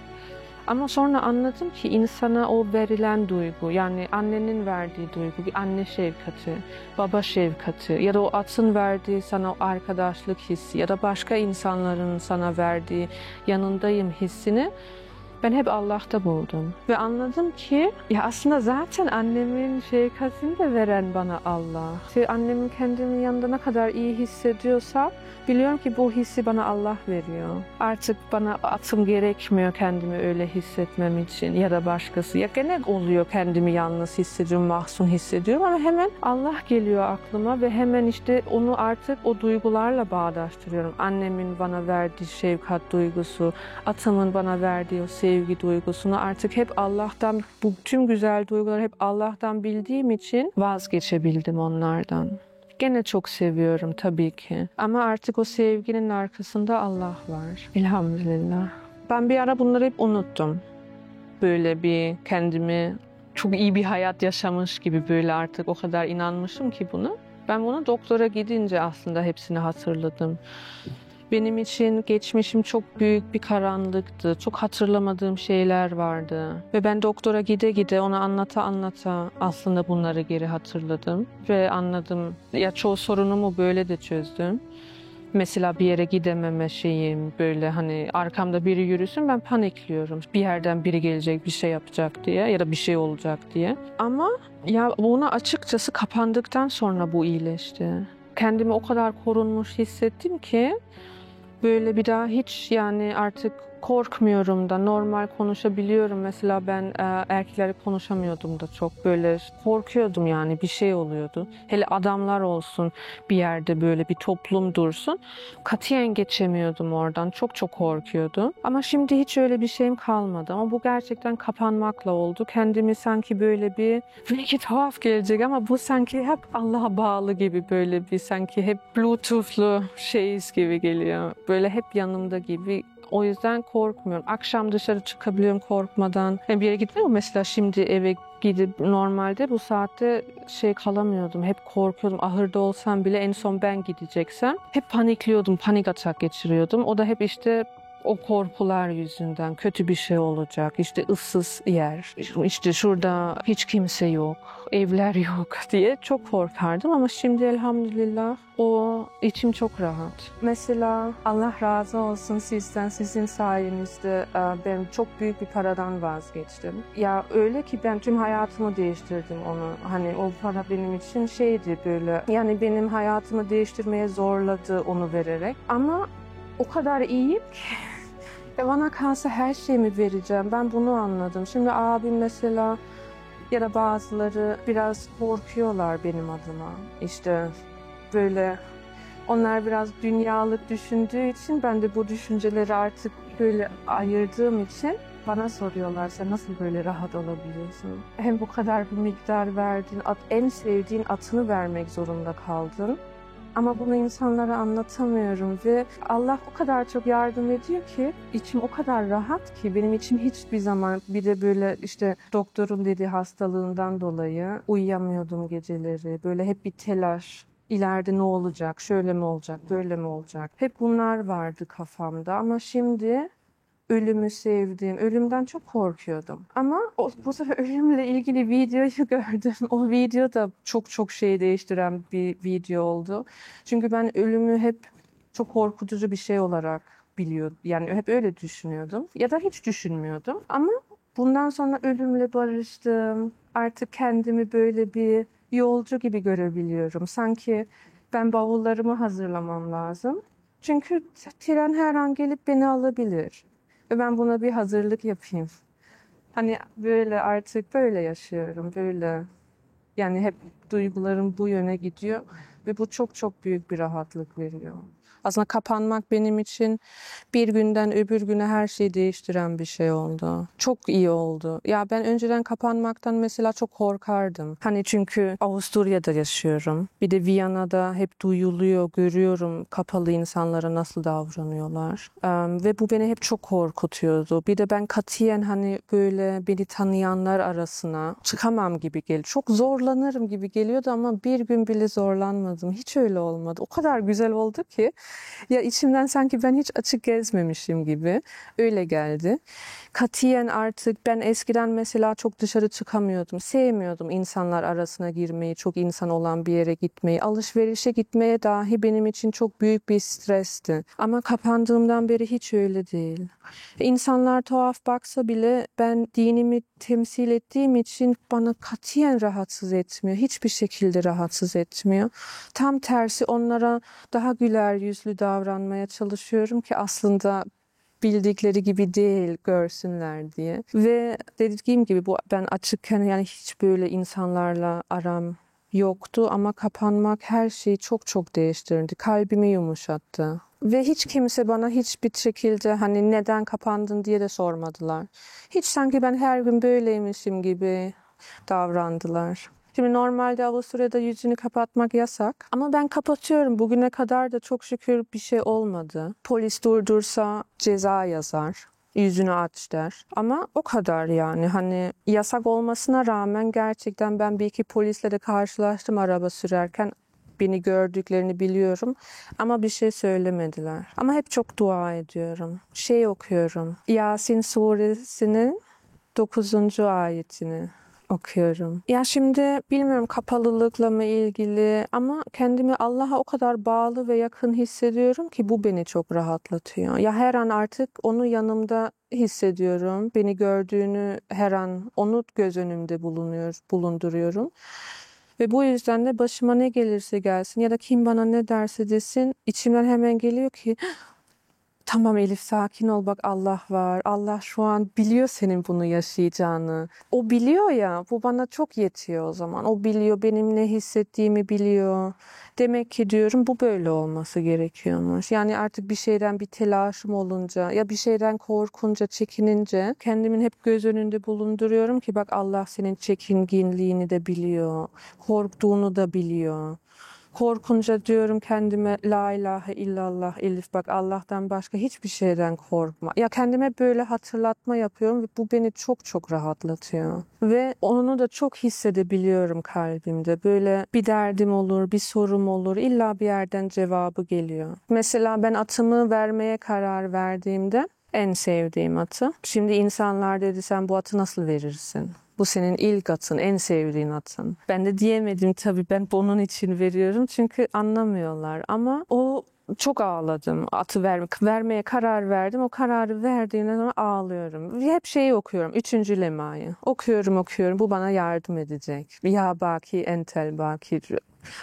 Ama sonra anladım ki insana o verilen duygu, yani annenin verdiği duygu, bir anne şefkati, baba şefkati ya da o atın verdiği sana o arkadaşlık hissi ya da başka insanların sana verdiği yanındayım hissini ben hep Allah'ta buldum. Ve anladım ki ya aslında zaten annemin şefkatini de veren bana Allah. İşte annemin kendimin yanında ne kadar iyi hissediyorsam biliyorum ki bu hissi bana Allah veriyor. Artık bana atım gerekmiyor kendimi öyle hissetmem için ya da başkası. Ya gene oluyor kendimi yalnız hissediyorum, mahzun hissediyorum ama hemen Allah geliyor aklıma ve hemen işte onu artık o duygularla bağdaştırıyorum. Annemin bana verdiği şefkat duygusu, atımın bana verdiği o sevgi duygusunu artık hep Allah'tan, bu tüm güzel duyguları hep Allah'tan bildiğim için vazgeçebildim onlardan. Gene çok seviyorum tabii ki. Ama artık o sevginin arkasında Allah var. Elhamdülillah. Ben bir ara bunları hep unuttum. Böyle bir kendimi çok iyi bir hayat yaşamış gibi böyle artık o kadar inanmışım ki bunu. Ben bunu doktora gidince aslında hepsini hatırladım. Benim için geçmişim çok büyük bir karanlıktı. Çok hatırlamadığım şeyler vardı. Ve ben doktora gide gide ona anlata aslında bunları geri hatırladım. Ve anladım. Ya çoğu sorunumu böyle de çözdüm. Mesela bir yere gidememe şeyim, böyle hani arkamda biri yürüsün ben panikliyorum. Bir yerden biri gelecek bir şey yapacak diye ya da bir şey olacak diye. Ama ya buna açıkçası kapandıktan sonra bu iyileşti. Kendimi o kadar korunmuş hissettim ki böyle bir daha hiç yani artık korkmuyorum da normal konuşabiliyorum. Mesela ben erkeklerle konuşamıyordum da çok böyle korkuyordum yani bir şey oluyordu. Hele adamlar olsun bir yerde böyle bir toplum dursun. Katiyen geçemiyordum oradan. Çok çok korkuyordum. Ama şimdi hiç öyle bir şeyim kalmadı. Ama bu gerçekten kapanmakla oldu. Kendimi sanki böyle bir belki tuhaf gelecek ama bu sanki hep Allah'a bağlı gibi böyle bir sanki hep Bluetooth'lu şeyiz gibi geliyor. Böyle hep yanımda gibi. O yüzden korkmuyorum. Akşam dışarı çıkabiliyorum korkmadan. Yani bir yere gitmiyorum mesela şimdi eve gidip normalde bu saatte kalamıyordum. Hep korkuyordum. Ahırda olsam bile en son ben gideceksem hep panikliyordum. Panik atak geçiriyordum. O da hep işte o korkular yüzünden kötü bir şey olacak. İşte ıssız yer. İşte şurada hiç kimse yok. Evler yok diye çok korkardım ama şimdi elhamdülillah o içim çok rahat. Mesela Allah razı olsun sizden, sizin sayenizde ben çok büyük bir paradan vazgeçtim. Ya öyle ki ben tüm hayatımı değiştirdim onu. Hani o para benim için şeydi böyle. Yani benim hayatımı değiştirmeye zorladı onu vererek. Ama o kadar iyiyim ki bana kalsa her şeyimi vereceğim. Ben bunu anladım. Şimdi abim mesela ya da bazıları biraz korkuyorlar benim adıma. İşte böyle onlar biraz dünyalık düşündüğü için ben de bu düşünceleri artık böyle ayırdığım için bana soruyorlar sen nasıl böyle rahat olabiliyorsun? Hem bu kadar bir miktar verdin, en sevdiğin atını vermek zorunda kaldın. Ama bunu insanlara anlatamıyorum ve Allah o kadar çok yardım ediyor ki içim o kadar rahat ki benim içim hiçbir zaman bir de böyle işte doktorun dediği hastalığından dolayı uyuyamıyordum geceleri. Böyle hep bir telaş. İleride ne olacak? Şöyle mi olacak? Böyle mi olacak? Hep bunlar vardı kafamda ama şimdi ölümü sevdim. Ölümden çok korkuyordum. Ama bu sefer ölümle ilgili videoyu gördüm. O video da çok şey değiştiren bir video oldu. Çünkü ben ölümü hep çok korkutucu bir şey olarak biliyordum. Yani hep öyle düşünüyordum. Ya da hiç düşünmüyordum. Ama bundan sonra ölümle barıştım. Artık kendimi böyle bir yolcu gibi görebiliyorum. Sanki ben bavullarımı hazırlamam lazım. Çünkü tren her an gelip beni alabilir. Ve ben buna bir hazırlık yapayım. Hani böyle artık böyle yaşıyorum, böyle. Yani hep duygularım bu yöne gidiyor ve bu çok büyük bir rahatlık veriyor. Aslında kapanmak benim için bir günden öbür güne her şeyi değiştiren bir şey oldu. Çok iyi oldu. Ya ben önceden kapanmaktan mesela çok korkardım. Hani çünkü Avusturya'da yaşıyorum. Bir de Viyana'da hep duyuluyor, görüyorum kapalı insanlara nasıl davranıyorlar. Ve bu beni hep çok korkutuyordu. Bir de ben katiyen hani böyle beni tanıyanlar arasına çıkamam gibi geliyor. Çok zorlanırım gibi geliyordu ama bir gün bile zorlanmadım. Hiç öyle olmadı. O kadar güzel oldu ki. Ya içimden sanki ben hiç açık gezmemişim gibi öyle geldi. Katiyen artık ben eskiden mesela çok dışarı çıkamıyordum. Sevmiyordum insanlar arasına girmeyi, çok insan olan bir yere gitmeyi. Alışverişe gitmeye dahi benim için çok büyük bir stresti. Ama kapandığımdan beri hiç öyle değil. İnsanlar tuhaf baksa bile ben dinimi temsil ettiğim için bana katiyen rahatsız etmiyor. Hiçbir şekilde rahatsız etmiyor. Tam tersi onlara daha güler yüzlü davranmaya çalışıyorum ki aslında bildikleri gibi değil görsünler diye. Ve dediğim gibi bu ben açıkken yani hiç böyle insanlarla aram yoktu ama kapanmak her şeyi çok çok değiştirdi. Kalbimi yumuşattı. Ve hiç kimse bana hiçbir şekilde hani neden kapandın diye de sormadılar. Hiç sanki ben her gün böyleymişim gibi davrandılar. Şimdi normalde Avusturya'da yüzünü kapatmak yasak ama ben kapatıyorum. Bugüne kadar da çok şükür bir şey olmadı. Polis durdursa ceza yazar. Yüzünü aç der. Ama o kadar yani hani yasak olmasına rağmen gerçekten ben bir iki polisle de karşılaştım araba sürerken. Beni gördüklerini biliyorum ama bir şey söylemediler. Ama hep çok dua ediyorum. Şey okuyorum. Yasin suresinin 9. ayetini okuyorum. Ya şimdi bilmiyorum kapalılıkla mı ilgili ama kendimi Allah'a o kadar bağlı ve yakın hissediyorum ki bu beni çok rahatlatıyor. Ya her an artık onu yanımda hissediyorum. Beni gördüğünü her an onu göz önümde bulunduruyorum. Ve bu yüzden de başıma ne gelirse gelsin ya da kim bana ne derse desin içimden hemen geliyor ki tamam Elif sakin ol bak Allah var. Allah şu an biliyor senin bunu yaşayacağını. O biliyor ya bu bana çok yetiyor o zaman. O biliyor benim ne hissettiğimi biliyor. Demek ki diyorum bu böyle olması gerekiyormuş. Yani artık bir şeyden bir telaşım olunca ya bir şeyden korkunca, çekinince kendimin hep göz önünde bulunduruyorum ki bak Allah senin çekinginliğini de biliyor. Korktuğunu da biliyor. Korkunca diyorum kendime la ilahe illallah Elif bak Allah'tan başka hiçbir şeyden korkma. Ya kendime böyle hatırlatma yapıyorum ve bu beni çok çok rahatlatıyor. Ve onu da çok hissedebiliyorum kalbimde. Böyle bir derdim olur, bir sorum olur. İlla bir yerden cevabı geliyor. Mesela ben atımı vermeye karar verdiğimde en sevdiğim atı. Şimdi insanlar dedi sen bu atı nasıl verirsin? Bu senin ilk atın, en sevdiğin atın. Ben de diyemedim tabii ben bunun için veriyorum çünkü anlamıyorlar. Ama o çok ağladım. Atı vermeye karar verdim. O kararı verdiğimden sonra ağlıyorum. Ve hep şeyi okuyorum. 3. lemayı. Okuyorum. Bu bana yardım edecek. Ya baki entel baki.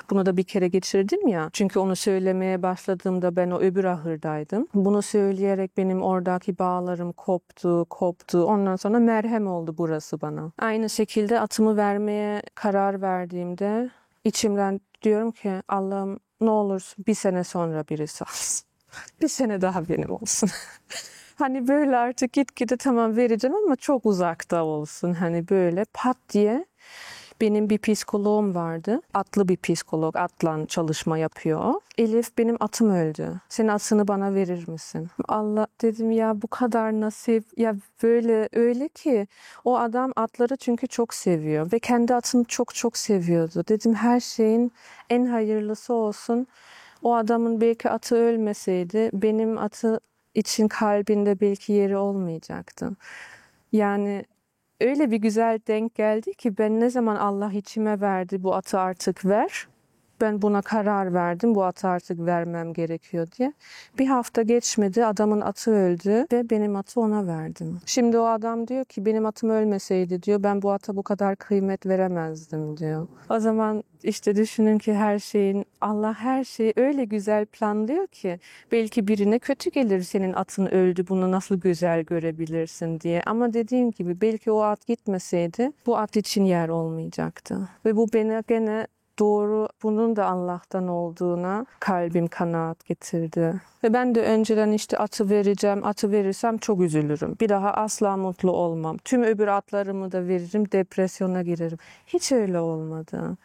Bunu da bir kere geçirdim ya. Çünkü onu söylemeye başladığımda ben o öbür ahırdaydım. Bunu söyleyerek benim oradaki bağlarım koptu. Ondan sonra merhem oldu burası bana. Aynı şekilde atımı vermeye karar verdiğimde içimden diyorum ki Allah'ım ne olursun bir sene sonra birisi alsın. Bir sene daha benim olsun. Hani böyle artık gitgide tamam vereceğim ama çok uzakta olsun. Hani böyle pat diye. Benim bir psikoloğum vardı. Atlı bir psikolog. Atla çalışma yapıyor. Elif benim atım öldü. Senin atını bana verir misin? Allah dedim ya bu kadar nasip. Ya böyle öyle ki o adam atları çünkü çok seviyor. Ve kendi atını çok çok seviyordu. Dedim her şeyin en hayırlısı olsun. O adamın belki atı ölmeseydi benim atı için kalbinde belki yeri olmayacaktı. Yani öyle bir güzel denk geldi ki ben ne zaman Allah içime verdi bu atı artık ver. Ben buna karar verdim bu atı artık vermem gerekiyor diye. Bir hafta geçmedi adamın atı öldü ve benim atı ona verdim. Şimdi o adam diyor ki benim atım ölmeseydi diyor ben bu ata bu kadar kıymet veremezdim diyor. O zaman işte düşünün ki Allah her şeyi öyle güzel planlıyor ki belki birine kötü gelir senin atın öldü bunu nasıl güzel görebilirsin diye. Ama dediğim gibi belki o at gitmeseydi bu at için yer olmayacaktı. Ve bu beni gene doğru bunun da Allah'tan olduğuna kalbim kanaat getirdi. Ve ben de önceden işte atı verirsem çok üzülürüm. Bir daha asla mutlu olmam. Tüm öbür atlarımı da veririm, depresyona girerim. Hiç öyle olmadı.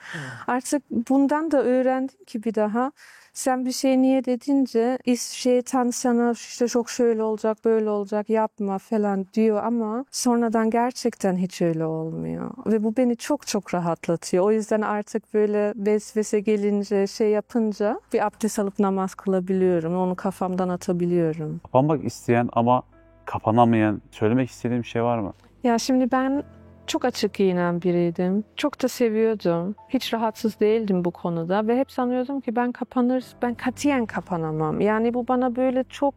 Artık bundan da öğrendim ki bir daha Sen bir şey niyet edince şeytan sana işte çok şöyle olacak, böyle olacak, yapma falan diyor ama sonradan gerçekten hiç öyle olmuyor. Ve bu beni çok çok rahatlatıyor. O yüzden artık böyle vesvese gelince şey yapınca bir abdest alıp namaz kılabiliyorum. Onu kafamdan atabiliyorum. Kapanmak isteyen ama kapanamayan, söylemek istediğim bir şey var mı? Ya şimdi ben çok açık giyinen biriydim. Çok da seviyordum. Hiç rahatsız değildim bu konuda ve hep sanıyordum ki ben katiyen kapanamam. Yani bu bana böyle çok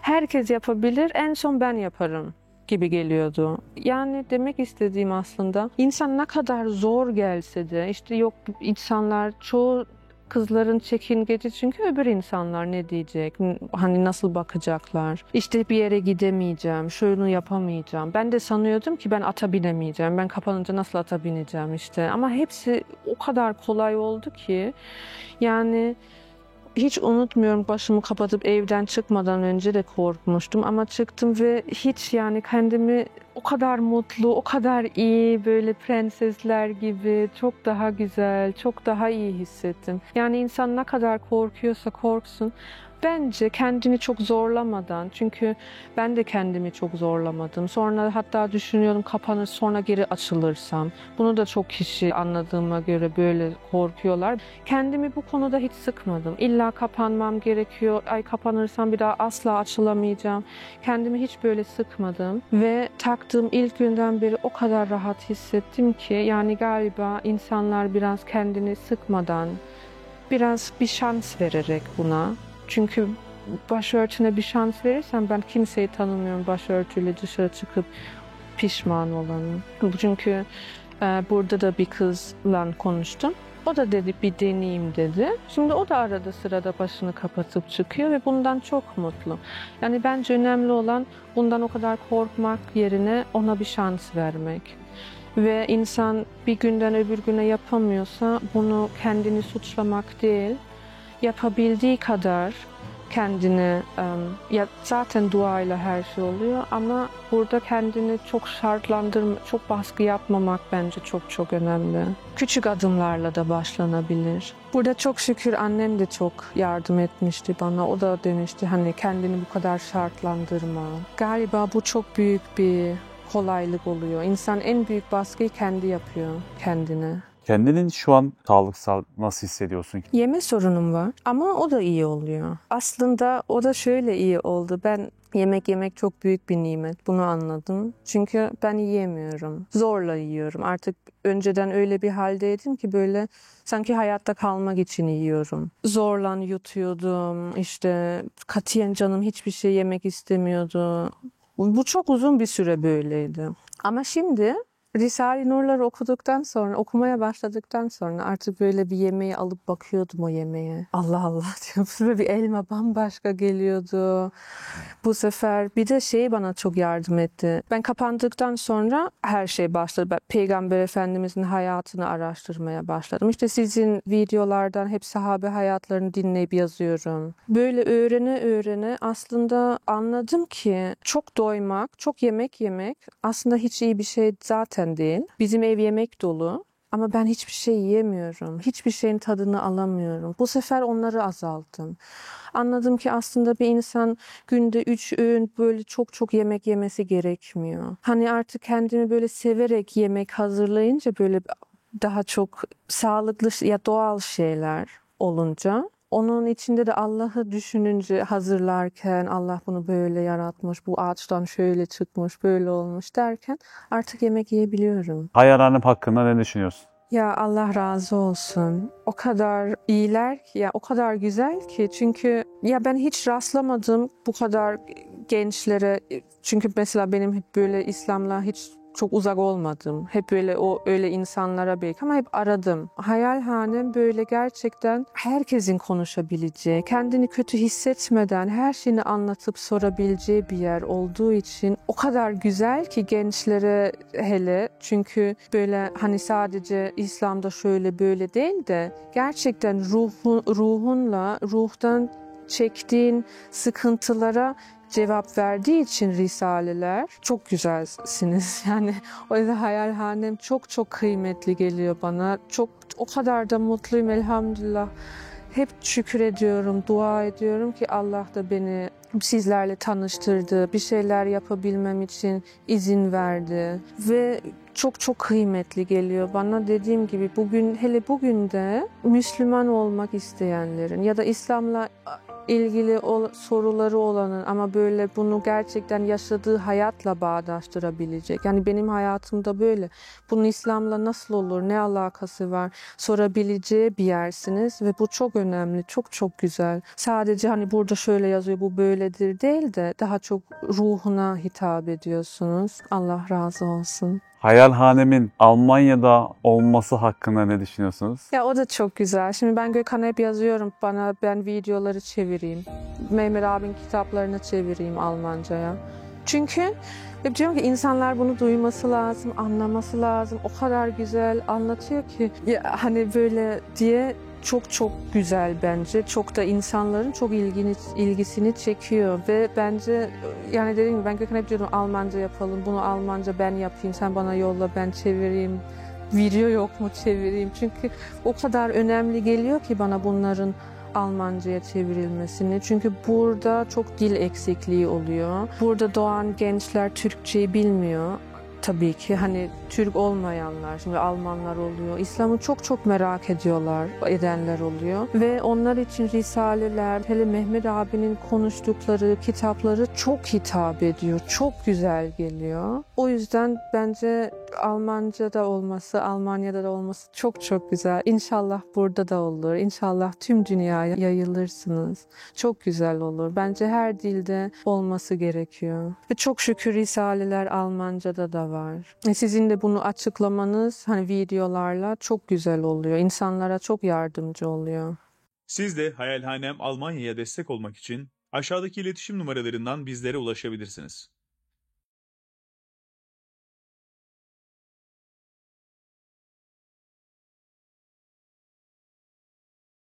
herkes yapabilir, en son ben yaparım gibi geliyordu. Yani demek istediğim aslında insan ne kadar zor gelse de işte yok insanlar çoğu kızların çekingeci çünkü öbür insanlar ne diyecek, hani nasıl bakacaklar, işte bir yere gidemeyeceğim, şunu yapamayacağım. Ben de sanıyordum ki ben ata binemeyeceğim, ben kapanınca nasıl ata bineceğim işte. Ama hepsi o kadar kolay oldu ki yani hiç unutmuyorum, başımı kapatıp evden çıkmadan önce de korkmuştum ama çıktım ve hiç yani kendimi o kadar mutlu, o kadar iyi, böyle prensesler gibi çok daha güzel, çok daha iyi hissettim. Yani insan ne kadar korkuyorsa korksun, bence kendini çok zorlamadan, çünkü ben de kendimi çok zorlamadım. Sonra hatta düşünüyorum kapanır sonra geri açılırsam. Bunu da çok kişi anladığıma göre böyle korkuyorlar. Kendimi bu konuda hiç sıkmadım. İlla kapanmam gerekiyor. Ay kapanırsam bir daha asla açılamayacağım. Kendimi hiç böyle sıkmadım. Ve taktığım ilk günden beri o kadar rahat hissettim ki yani galiba insanlar biraz kendini sıkmadan, biraz bir şans vererek buna. Çünkü başörtüne bir şans verirsem ben kimseyi tanımıyorum başörtüyle dışarı çıkıp pişman olanı. Çünkü burada da bir kızla konuştum. O da dedi bir deneyeyim dedi. Şimdi o da arada sırada başını kapatıp çıkıyor ve bundan çok mutlu. Yani bence önemli olan bundan o kadar korkmak yerine ona bir şans vermek. Ve insan bir günden öbür güne yapamıyorsa bunu kendini suçlamak değil, yapabildiği kadar kendini, ya zaten duayla her şey oluyor ama burada kendini çok çok baskı yapmamak bence çok çok önemli. Küçük adımlarla da başlanabilir. Burada çok şükür annem de çok yardım etmişti bana. O da demişti hani kendini bu kadar şartlandırma. Galiba bu çok büyük bir kolaylık oluyor. İnsan en büyük baskıyı kendi yapıyor kendine. Kendinin şu an sağlıksal nasıl hissediyorsun? Yeme sorunum var ama o da iyi oluyor. Aslında o da şöyle iyi oldu. Ben yemek yemek çok büyük bir nimet. Bunu anladım. Çünkü ben yiyemiyorum. Zorla yiyorum. Artık önceden öyle bir haldeydim ki böyle sanki hayatta kalmak için yiyorum. Zorla yutuyordum. İşte katiyen canım hiçbir şey yemek istemiyordu. Bu çok uzun bir süre böyleydi. Ama şimdi Risale-i Nur'ları okumaya başladıktan sonra artık böyle bir yemeği alıp bakıyordum o yemeğe. Allah Allah diyorum. Böyle bir elma bambaşka geliyordu. Bu sefer bir de şey bana çok yardım etti. Ben kapandıktan sonra her şey başladı. Ben Peygamber Efendimizin hayatını araştırmaya başladım. İşte sizin videolardan hep sahabe hayatlarını dinleyip yazıyorum. Böyle öğrene aslında anladım ki çok doymak, çok yemek yemek aslında hiç iyi bir şey zaten değil. Bizim ev yemek dolu. Ama ben hiçbir şey yiyemiyorum. Hiçbir şeyin tadını alamıyorum. Bu sefer onları azalttım. Anladım ki aslında bir insan günde 3 öğün böyle çok çok yemek yemesi gerekmiyor. Hani artık kendimi böyle severek yemek hazırlayınca böyle daha çok sağlıklı ya doğal şeyler olunca, onun içinde de Allah'ı düşününce hazırlarken Allah bunu böyle yaratmış, bu ağaçtan şöyle çıkmış, böyle olmuş derken artık yemek yiyebiliyorum. Hayal Hanım hakkında ne düşünüyorsun? Ya Allah razı olsun. O kadar iyiler ki, ya o kadar güzel ki. Çünkü ya ben hiç rastlamadım bu kadar gençlere. Çünkü mesela benim hep böyle İslam'la hiç çok uzak olmadım. Hep böyle öyle insanlara belki ama hep aradım. Hayalhanem böyle gerçekten herkesin konuşabileceği, kendini kötü hissetmeden her şeyini anlatıp sorabileceği bir yer olduğu için o kadar güzel ki gençlere hele. Çünkü böyle hani sadece İslam'da şöyle böyle değil de gerçekten ruhtan çektiğin sıkıntılara cevap verdiği için risaleler çok güzelsiniz. Yani o yüzden hayalhanem çok çok kıymetli geliyor bana. Çok o kadar da mutluyum elhamdülillah. hep şükür ediyorum, dua ediyorum ki Allah da beni sizlerle tanıştırdı, bir şeyler yapabilmem için izin verdi ve çok çok kıymetli geliyor bana. Dediğim gibi bugün, hele bugün de Müslüman olmak isteyenlerin ya da İslam'la ilgili soruları olanın ama böyle bunu gerçekten yaşadığı hayatla bağdaştırabilecek. Yani benim hayatımda böyle. Bunun İslam'la nasıl olur, ne alakası var sorabileceği bir yersiniz ve bu çok önemli, çok çok güzel. Sadece hani burada şöyle yazıyor, bu böyledir değil de daha çok ruhuna hitap ediyorsunuz. Allah razı olsun. Hayalhanemin Almanya'da olması hakkında ne düşünüyorsunuz? Ya o da çok güzel. Şimdi ben Gökhan'a hep yazıyorum, ben videoları çevireyim. Mehmet abinin kitaplarını çevireyim Almanca'ya. Çünkü hep diyorum ki insanlar bunu duyması lazım, anlaması lazım. O kadar güzel anlatıyor ki ya, hani böyle diye çok çok güzel bence. Çok da insanların çok ilgisini çekiyor ve bence yani dediğim gibi ben Gökhan'a hep diyorum Almanca yapalım, bunu Almanca ben yapayım, sen bana yolla ben çevireyim. Video yok mu çevireyim? Çünkü o kadar önemli geliyor ki bana bunların Almanca'ya çevrilmesini. Çünkü burada çok dil eksikliği oluyor. Burada doğan gençler Türkçeyi bilmiyor. Tabii ki hani Türk olmayanlar, şimdi Almanlar oluyor. İslam'ı çok çok merak edenler oluyor. Ve onlar için risaleler, hele Mehmet abinin konuştukları, kitapları çok hitap ediyor. Çok güzel geliyor. O yüzden bence Almanca'da olması, Almanya'da da olması çok çok güzel. İnşallah burada da olur. İnşallah tüm dünyaya yayılırsınız. Çok güzel olur. Bence her dilde olması gerekiyor. Ve çok şükür risaleler Almanca'da da var. Sizin de bunu açıklamanız hani videolarla çok güzel oluyor. İnsanlara çok yardımcı oluyor. Siz de Hayalhanem Almanya'ya destek olmak için aşağıdaki iletişim numaralarından bizlere ulaşabilirsiniz.